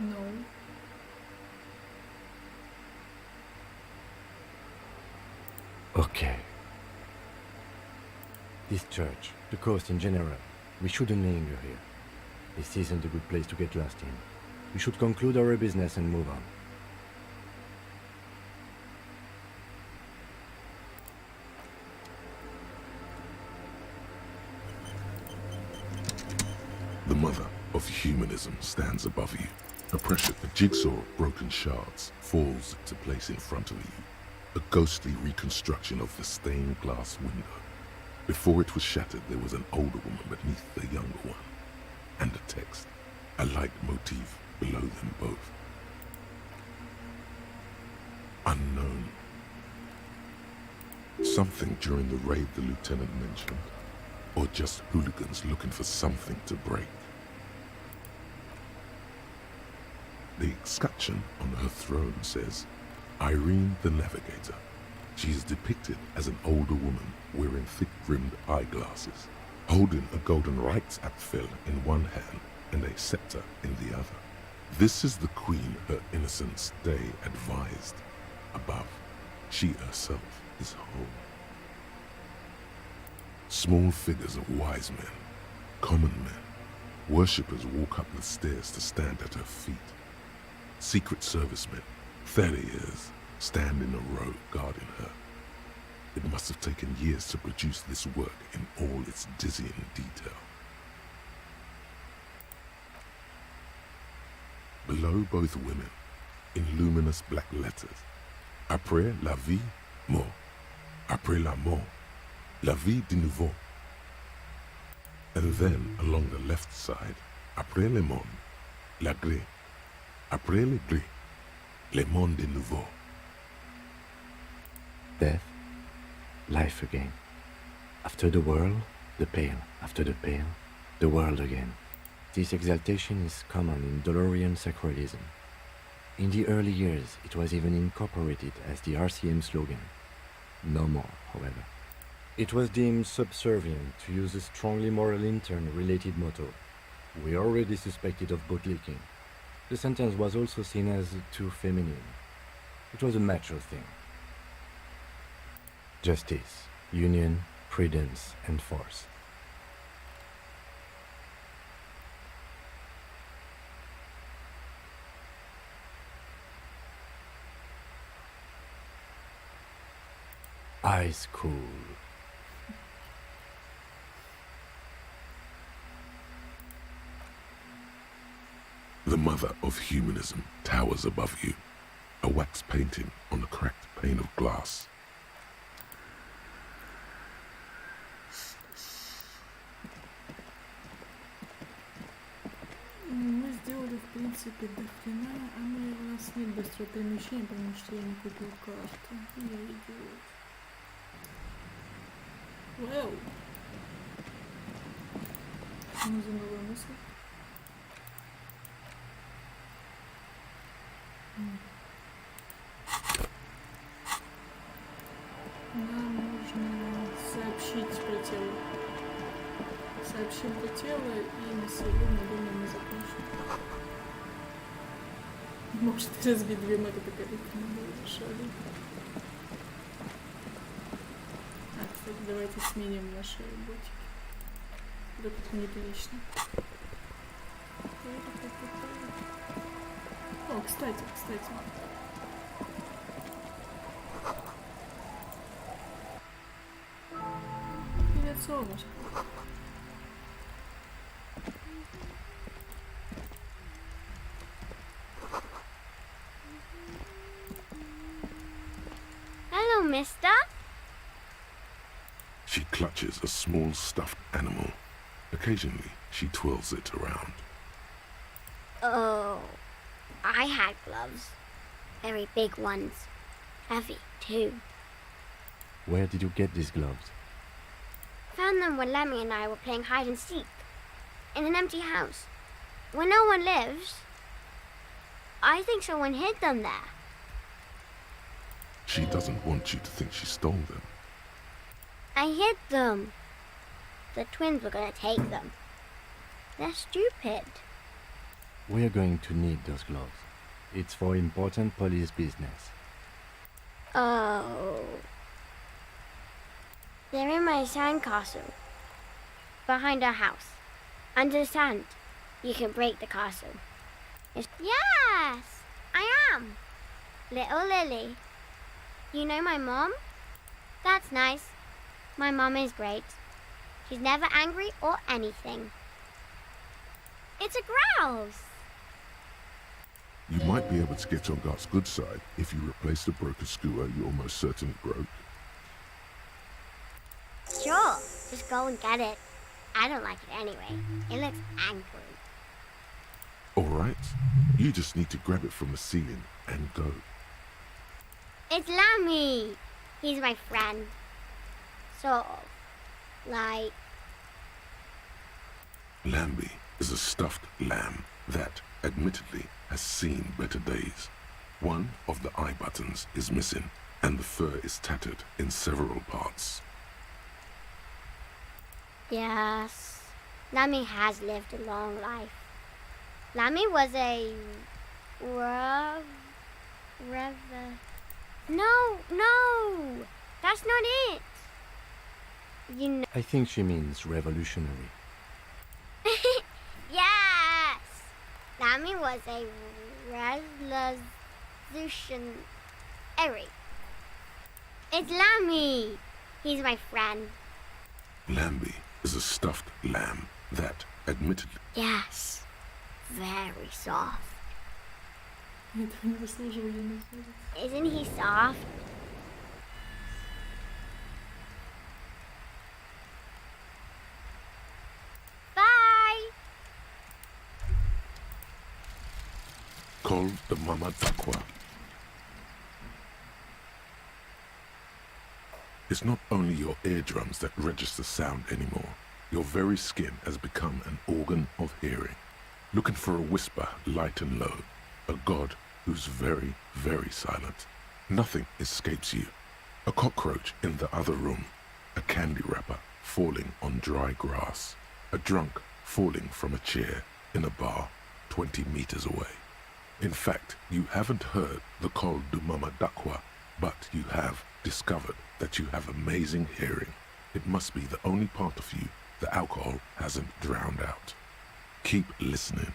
No. Okay. This church, the coast in general, we shouldn't linger here. This isn't a good place to get lost in. We should conclude our business and move on. The mother of humanism stands above you. A jigsaw of broken shards falls into place in front of you. A ghostly reconstruction of the stained glass window. Before it was shattered, there was an older woman beneath the younger one. And a text, a light motif below them both. Unknown. Something during the raid the lieutenant mentioned. Or just hooligans looking for something to break. The escutcheon on her throne says, Irene the Navigator. She is depicted as an older woman wearing thick-rimmed eyeglasses, holding a golden Reichsapfel in one hand and a scepter in the other. This is the queen her Innocence Day advised. Above, she herself is home. Small figures of wise men, common men, worshippers walk up the stairs to stand at her feet. Secret servicemen, terriers, stand in a row guarding her. It must have taken years to produce this work in all its dizzying detail. Below both women, in luminous black letters, Après la vie, mort. Après la mort, la vie de nouveau. And then along the left side, Après le monde, la gré. Après le gré, le monde de nouveau. Death, life again. After the world, the pale. After the pale, the world again. This exaltation is common in Dolorian sacralism. In the early years, it was even incorporated as the RCM slogan. No more, however. It was deemed subservient to use a strongly moral intern-related motto. We already suspected of bootlicking. The sentence was also seen as too feminine. It was a macho thing. Justice, union, prudence, and force. Ice cool. The mother of humanism towers above you, a wax painting on a cracked pane of glass. Мы сделали, в принципе, до хрена, а у нас нет быстрого перемещения, потому что я не купил карту. Я идиот. Вау! Ну, за новая мысль. Нам нужно сообщить про тело. Сообщим про тело, и на сегодня, думаю, мы закончим. Может разбить 2 мотоколлектора, решали. А, кстати, давайте сменим наши ботики. Это как-то неприлично. О, кстати. Привет, солнышко. Hello, mister. She clutches a small stuffed animal. Occasionally, she twirls it around. Oh, I had gloves. Very big ones. Heavy, too. Where did you get these gloves? Found them when Lemmy and I were playing hide and seek. In an empty house. Where no one lives. I think someone hid them there. She doesn't want you to think she stole them. I hid them. The twins were gonna take them. They're stupid. We're going to need those gloves. It's for important police business. Oh. They're in my sandcastle. Behind our house. Under the sand. You can break the castle. Yes, I am. Little Lily. You know my mom? That's nice. My mom is great. She's never angry or anything. It's a grouse. You might be able to get on Gart's good side if you replace the broken scooter you almost certainly broke. Sure, just go and get it. I don't like it anyway. It looks angry. Alright, you just need to grab it from the ceiling and go. It's Lammy. He's my friend. Sort of. Like... Lambie is a stuffed lamb that, admittedly, has seen better days. One of the eye buttons is missing, and the fur is tattered in several parts. Yes. Lammy has lived a long life. Lammy was a... No! That's not it! You know... I think she means revolutionary. Yes! Lammy was a revolutionary. It's Lammy! He's my friend. Lambie is a stuffed lamb that, admittedly... Yes. Very soft. Isn't he soft? Bye! Call the Mama Dakwa. It's not only your eardrums that register sound anymore. Your very skin has become an organ of hearing. Looking for a whisper, light and low. A god who's very, very silent. Nothing escapes you. A cockroach in the other room. A candy wrapper falling on dry grass. A drunk falling from a chair in a bar 20 meters away. In fact, you haven't heard the Col du Mama Dakwa, but you have discovered that you have amazing hearing. It must be the only part of you the alcohol hasn't drowned out. Keep listening.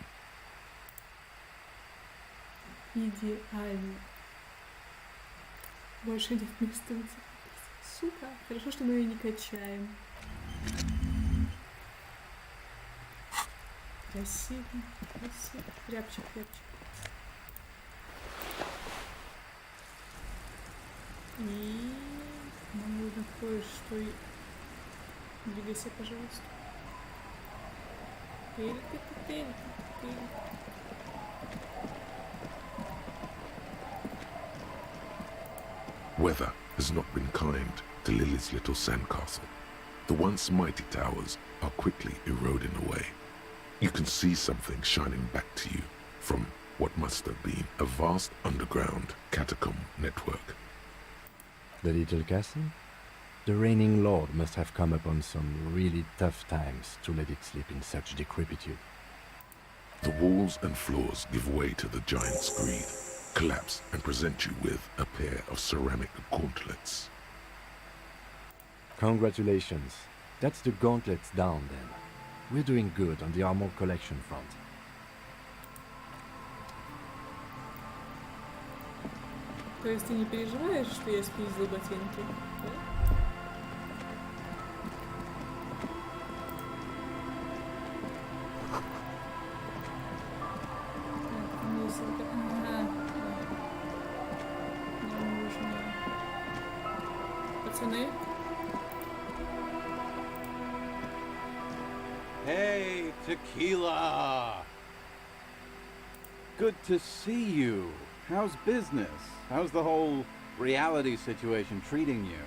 Идеально. Больше нет места. сука. Хорошо, что мы ее не качаем. Красиво, красиво. Рябчик, рябчик. И нам нужно кое-что. Двигайся, пожалуйста. Weather has not been kind to Lily's little sandcastle. The once mighty towers are quickly eroding away. You can see something shining back to you from what must have been a vast underground catacomb network. The little castle? The reigning lord must have come upon some really tough times to let it sleep in such decrepitude. The walls and floors give way to the giant's greed, collapse and present you with a pair of ceramic gauntlets. Congratulations. That's the gauntlets down then. We're doing good on the armor collection front. То есть ты не переживаешь, что я спиздил ботинки, да? Пацаны? Hey, Tequila! Good to see you. How's business? How's the whole reality situation treating you?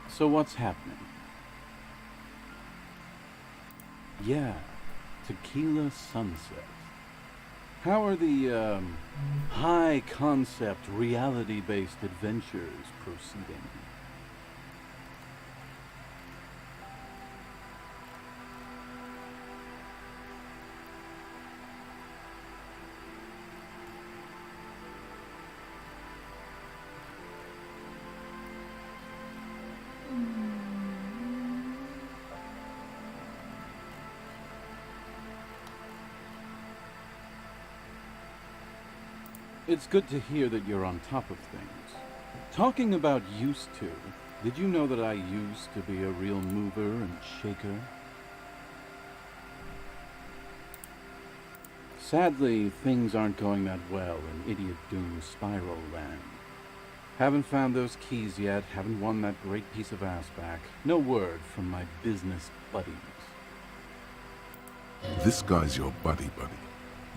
So what's happening? Yeah, Tequila Sunset. How are the, high-concept, reality-based adventures proceeding? It's good to hear that you're on top of things. Talking about used to, did you know that I used to be a real mover and shaker? Sadly, things aren't going that well in Idiot Doom Spiral Land. Haven't found those keys yet, haven't won that great piece of ass back. No word from my business buddies. This guy's your buddy.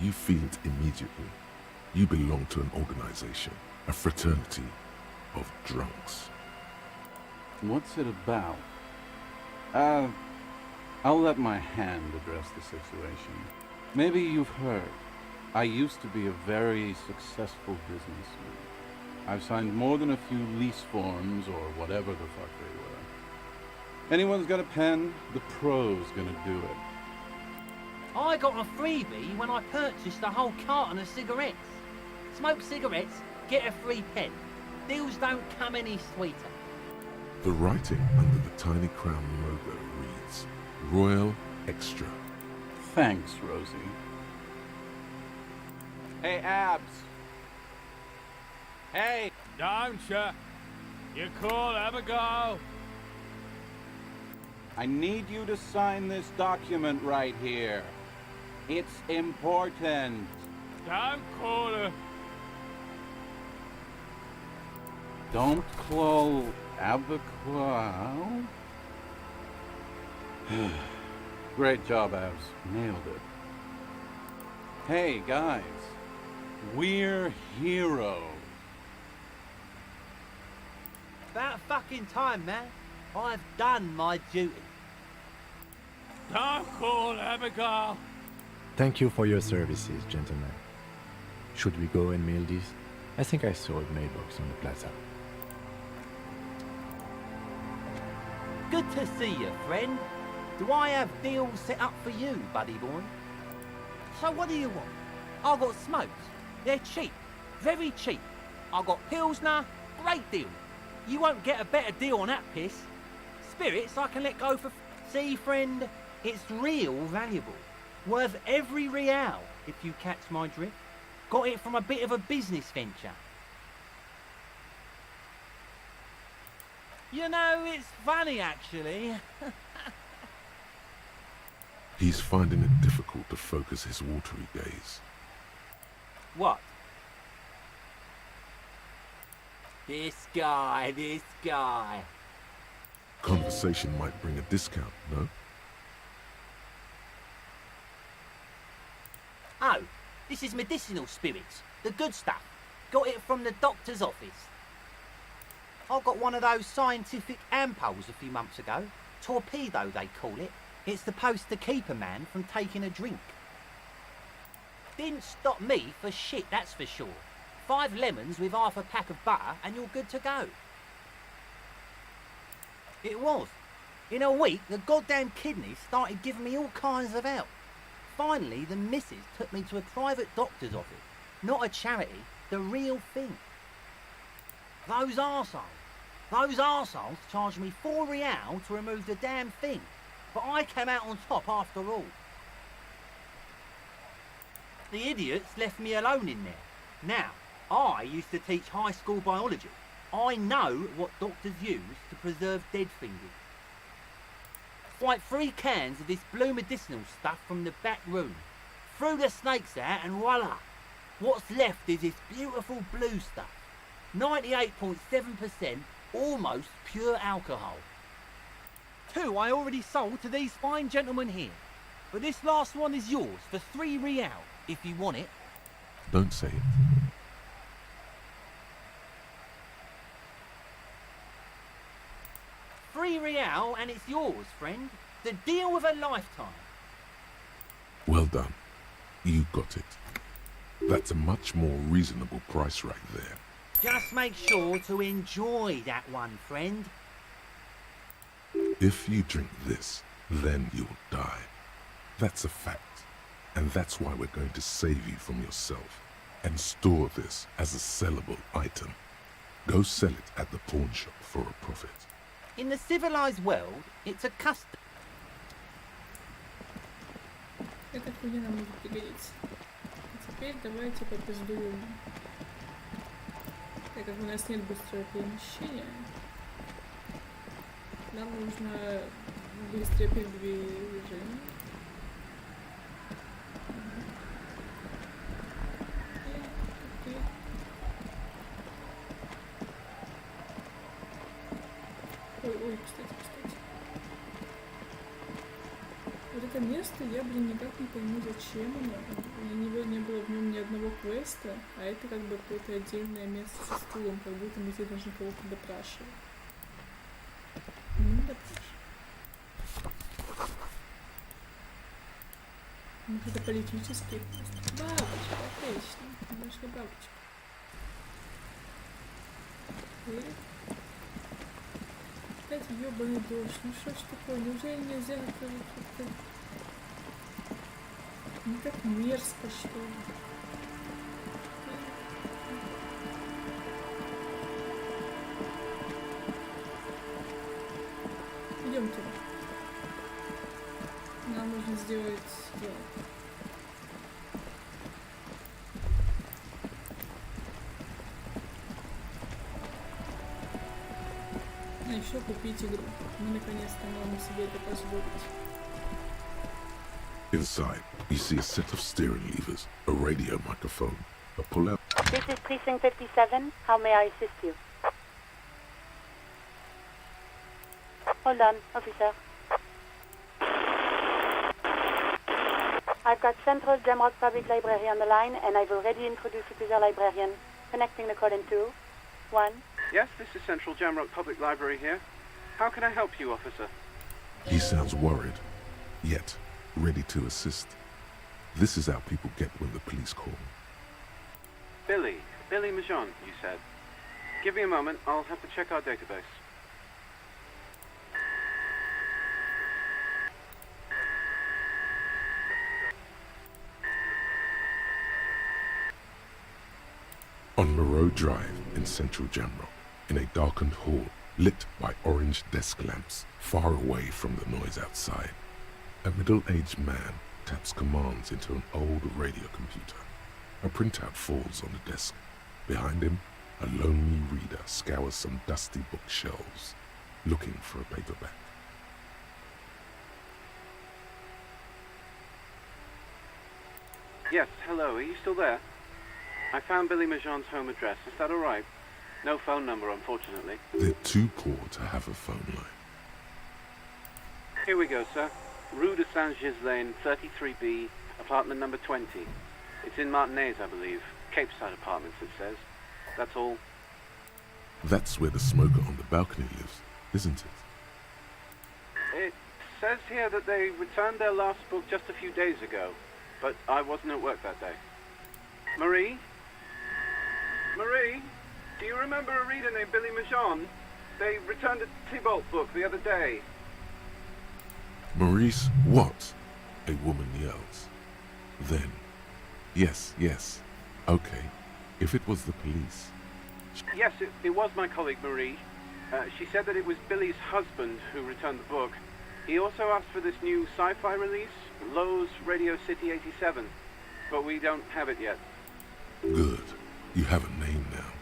You feel it immediately. You belong to an organization, a fraternity of drunks. What's it about? I'll let my hand address the situation. Maybe you've heard. I used to be a very successful businessman. I've signed more than a few lease forms or whatever the fuck they were. Anyone's got a pen? The pro's gonna do it. I got a freebie when I purchased a whole carton of cigarettes. Smoke cigarettes, get a free pen. Deals don't come any sweeter. The writing under the tiny crown logo reads, Royal Extra. Thanks, Rosie. Hey, Abs. Hey! Don't you? You cool, have a go. I need you to sign this document right here. It's important. Don't call her. Don't call Abaquao. Great job, Abs. Nailed it. Hey, guys. We're heroes. About fucking time, man. I've done my duty. Don't call Abigail. Thank you for your services, gentlemen. Should we go and mail this? I think I saw a mailbox on the plaza. Good to see you, friend. Do I have deals set up for you, buddy boy? So what do you want? I've got smokes. They're cheap. Very cheap. I've got Pilsner. Great deal. You won't get a better deal on that piss. Spirits I can let go for... See, friend, it's real valuable. Worth every real, if you catch my drift. Got it from a bit of a business venture. You know, it's funny actually. He's finding it difficult to focus his watery gaze. What? This guy. Conversation might bring a discount, no? Oh, this is medicinal spirits. The good stuff. Got it from the doctor's office. I got one of those scientific ampoules a few months ago. Torpedo, they call it. It's supposed to keep a man from taking a drink. Didn't stop me for shit, that's for sure. 5 lemons with half a pack of butter and you're good to go. It was. In a week, the goddamn kidneys started giving me all kinds of help. Finally, the missus took me to a private doctor's office. Not a charity, the real thing. Those arseholes charged me £4 to remove the damn thing. But I came out on top after all. The idiots left me alone in there. Now, I used to teach high school biology. I know what doctors use to preserve dead things. Like 3 cans of this blue medicinal stuff from the back room. Threw the snakes out and voila! What's left is this beautiful blue stuff. 98.7% almost pure alcohol. 2 I already sold to these fine gentlemen here. But this last one is yours for £3 if you want it. Don't say it. £3 and it's yours, friend. The deal of a lifetime. Well done. You got it. That's a much more reasonable price right there. Just make sure to enjoy that one, friend. If you drink this, then you'll die. That's a fact. And that's why we're going to save you from yourself and store this as a sellable item. Go sell it at the pawn shop for a profit. In the civilized world, it's a custom. Эта хуйня нам может пригодиться. А теперь давайте попиздуем. Так как у нас нет быстрого перемещения, нам нужно быстрое передвижение. Ой, кстати. Вот это место я, никак не пойму, зачем оно. У него не было в нем ни одного квеста, а это как бы какое-то отдельное место со стулом, как будто мы здесь должны кого-то допрашивать. Не допрашивать. Может, это политический квест. Бабочка, отлично. Нашла бабочку. Опять ёбаный дождь. Ну что ж такое? Неужели нельзя как-то... Не так мерзко, что ли? Идёмте. Нам нужно сделать дело. А еще купить игру. Мы наконец-то можем себе это позволить. Inside, you see a set of steering levers, a radio microphone, a pull-out... This is Precinct 57. How may I assist you? Hold on, officer. I've got Central Jamrock Public Library on the line, and I've already introduced you to the librarian. Connecting the call in 2, 1. Yes, this is Central Jamrock Public Library here. How can I help you, officer? He sounds worried, yet ready to assist. This is how people get when the police call. Billy Majon, you said. Give me a moment, I'll have to check our database. On Moreau Drive in central Jamrock, in a darkened hall lit by orange desk lamps far away from the noise outside, a middle-aged man taps commands into an old radio computer. A printout falls on the desk. Behind him, a lonely reader scours some dusty bookshelves. looking for a paperback. Yes, hello, are you still there? I found Billy Majon's home address. Is that all right? No phone number, unfortunately. They're too poor to have a phone line. Here we go, sir. Rue de Saint-Ghislain, 33B, apartment number 20. It's in Martinez, I believe. Cape Side Apartments, it says. That's all. That's where the smoker on the balcony lives, isn't it? It says here that they returned their last book just a few days ago, but I wasn't at work that day. Marie? Marie? Do you remember a reader named Billy Majon? They returned a Tybalt book the other day. Maurice, what? A woman yells. Then, yes, okay, if it was the police. Yes, it was my colleague Marie. She said that it was Billy's husband who returned the book. He also asked for this new sci-fi release, Lowe's Radio City 87, but we don't have it yet. Good. You have a name now.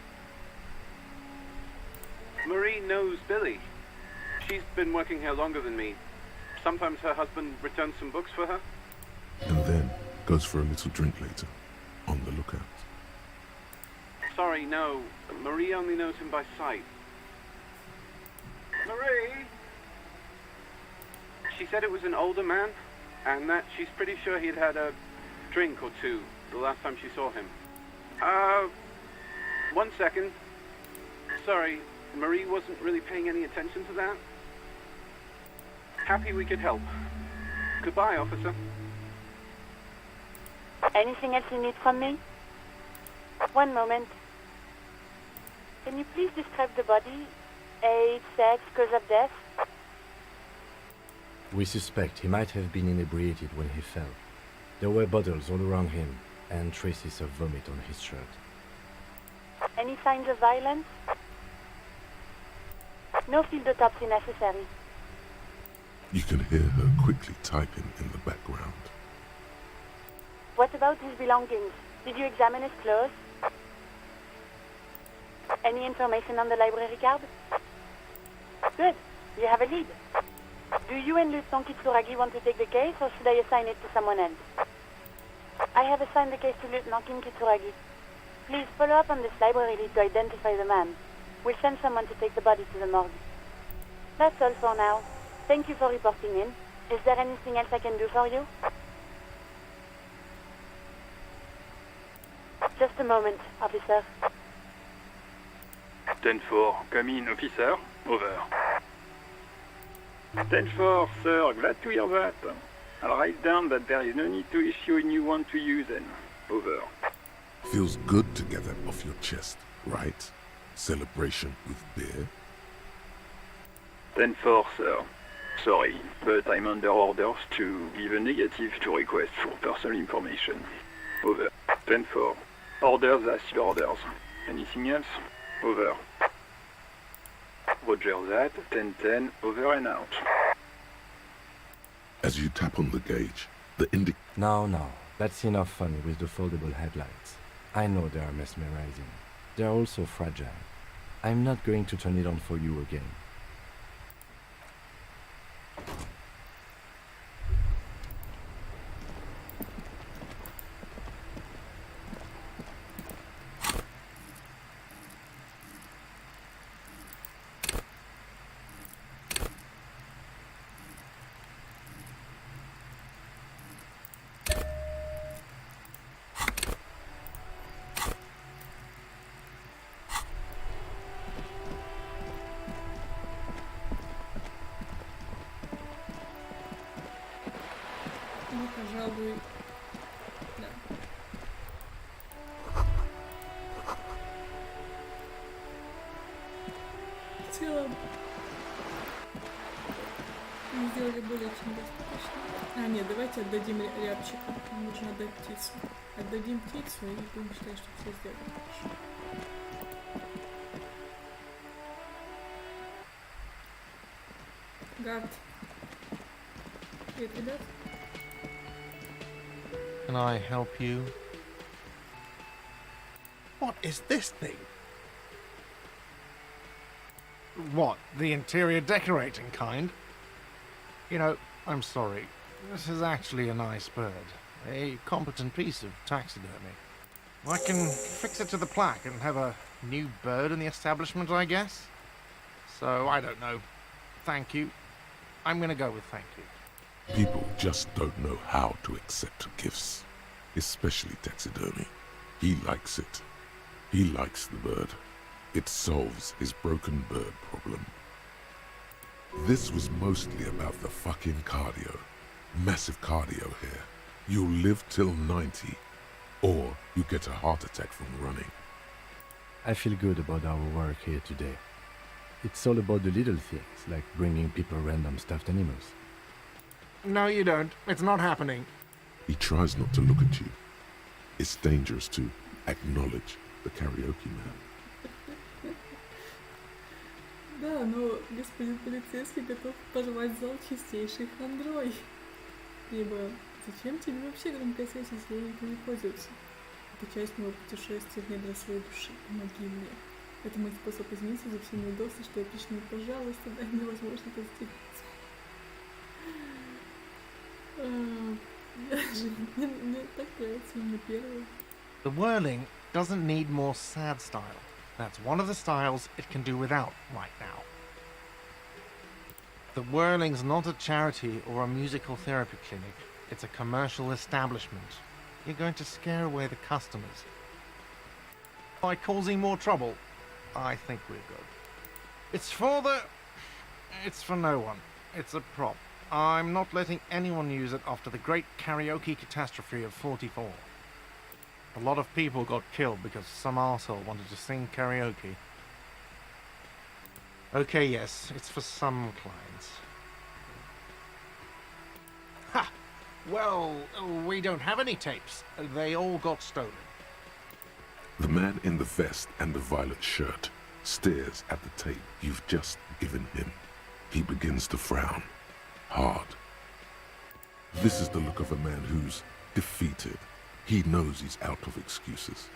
Marie knows Billy. She's been working here longer than me. Sometimes her husband returns some books for her. And then goes for a little drink later. On the lookout. Sorry, no. Marie only knows him by sight. Marie? She said it was an older man, and that she's pretty sure he'd had a drink or two the last time she saw him. 1 second. Sorry, Marie wasn't really paying any attention to that. Happy we could help. Goodbye, officer. Anything else you need from me? One moment. Can you please describe the body? Age, sex, cause of death? We suspect he might have been inebriated when he fell. There were bottles all around him, and traces of vomit on his shirt. Any signs of violence? No field autopsy necessary. You can hear her quickly typing in the background. What about his belongings? Did you examine his clothes? Any information on the library card? Good. You have a lead. Do you and Lieutenant Kitsuragi want to take the case, or should I assign it to someone else? I have assigned the case to Lieutenant Kitsuragi. Please follow up on this library lead to identify the man. We'll send someone to take the body to the morgue. That's all for now. Thank you for reporting in. Is there anything else I can do for you? Just a moment, officer. 10-4, come in, officer. Over. 10-4, sir, glad to hear that. I'll write down that there is no need to issue a new one to you then. Over. Feels good to get that off your chest, right? Celebration with beer? 10-4, sir. Sorry, but I'm under orders to give a negative to request for personal information. Over. 10-4. Orders as your orders. Anything else? Over. Roger that. 10-10. Over and out. As you tap on the gauge, the No, that's enough fun with the foldable headlights. I know they are mesmerizing. They're also fragile. I'm not going to turn it on for you again. Ну, пожалуй, да. В целом, мы сделали более чем достаточно. Нет, давайте отдадим рябчика. Нам нужно отдать птицу. Отдадим птицу и будем считать, что все сделано хорошо. Гард. Привет, ребят. Can I help you? What is this thing? What, the interior decorating kind? You know, I'm sorry. This is actually a nice bird. A competent piece of taxidermy. I can fix it to the plaque and have a new bird in the establishment, I guess. So, I don't know. Thank you. I'm gonna go with thank you. People just don't know how to accept gifts, especially taxidermy. He likes it. He likes the bird. It solves his broken bird problem. This was mostly about the fucking cardio. Massive cardio here. You'll live till 90, or you get a heart attack from running. I feel good about our work here today. It's all about the little things, like bringing people random stuffed animals. No, you don't. It's not happening. He tries not to look at you. It's dangerous to acknowledge the karaoke man. Да, но господин полицейский готов порвать зал чистейшей хандрой. Ибо зачем тебе вообще громкая связь, если ей не пользуются? Это часть моего путешествия в недра своей души. Помоги мне. Это мой способ извиниться за все неудобства, что я причинил. Пожалуйста, дай мне возможность это сделать. Мне так нравится именно первое. The whirling doesn't need more sad style. That's one of the styles it can do without right now. The whirling's not a charity or a musical therapy clinic. It's a commercial establishment. You're going to scare away the customers. By causing more trouble, I think we're good. It's for no one. It's a prop. I'm not letting anyone use it after the great karaoke catastrophe of '44. A lot of people got killed because some arsehole wanted to sing karaoke. Okay, yes, it's for some clients. Ha! Well, we don't have any tapes. They all got stolen. The man in the vest and the violet shirt stares at the tape you've just given him. He begins to frown. Hard. This is the look of a man who's defeated. He knows he's out of excuses.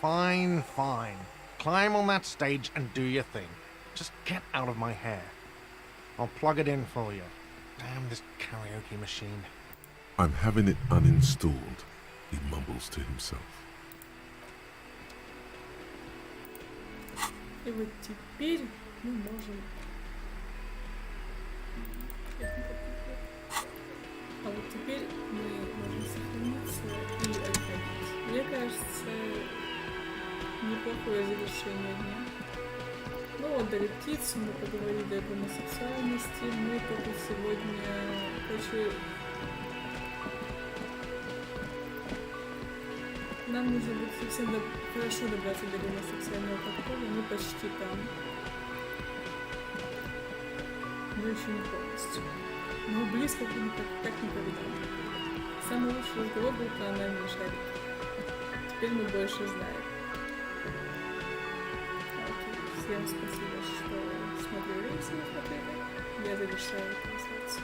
Fine, fine. Climb on that stage and do your thing. Just get out of my hair. I'll plug it in for you. Damn this karaoke machine. I'm having it uninstalled, he mumbles to himself. И вот теперь мы можем... А вот теперь мы можем сохраниться и отходить. Мне кажется, неплохое завершение дня. Ну, отдали птицу, мы поговорили о гомосексуальности, мы только сегодня, короче, нам нужно будет совсем хорошо добраться до гомосексуального подхода, мы почти там. Но еще не полностью. Но близко так никогда. Самый лучший разговор был про анальный шарик. Теперь мы больше знаем. Всем спасибо, что смотрели, если не смотрели. Я завершаю трансляцию.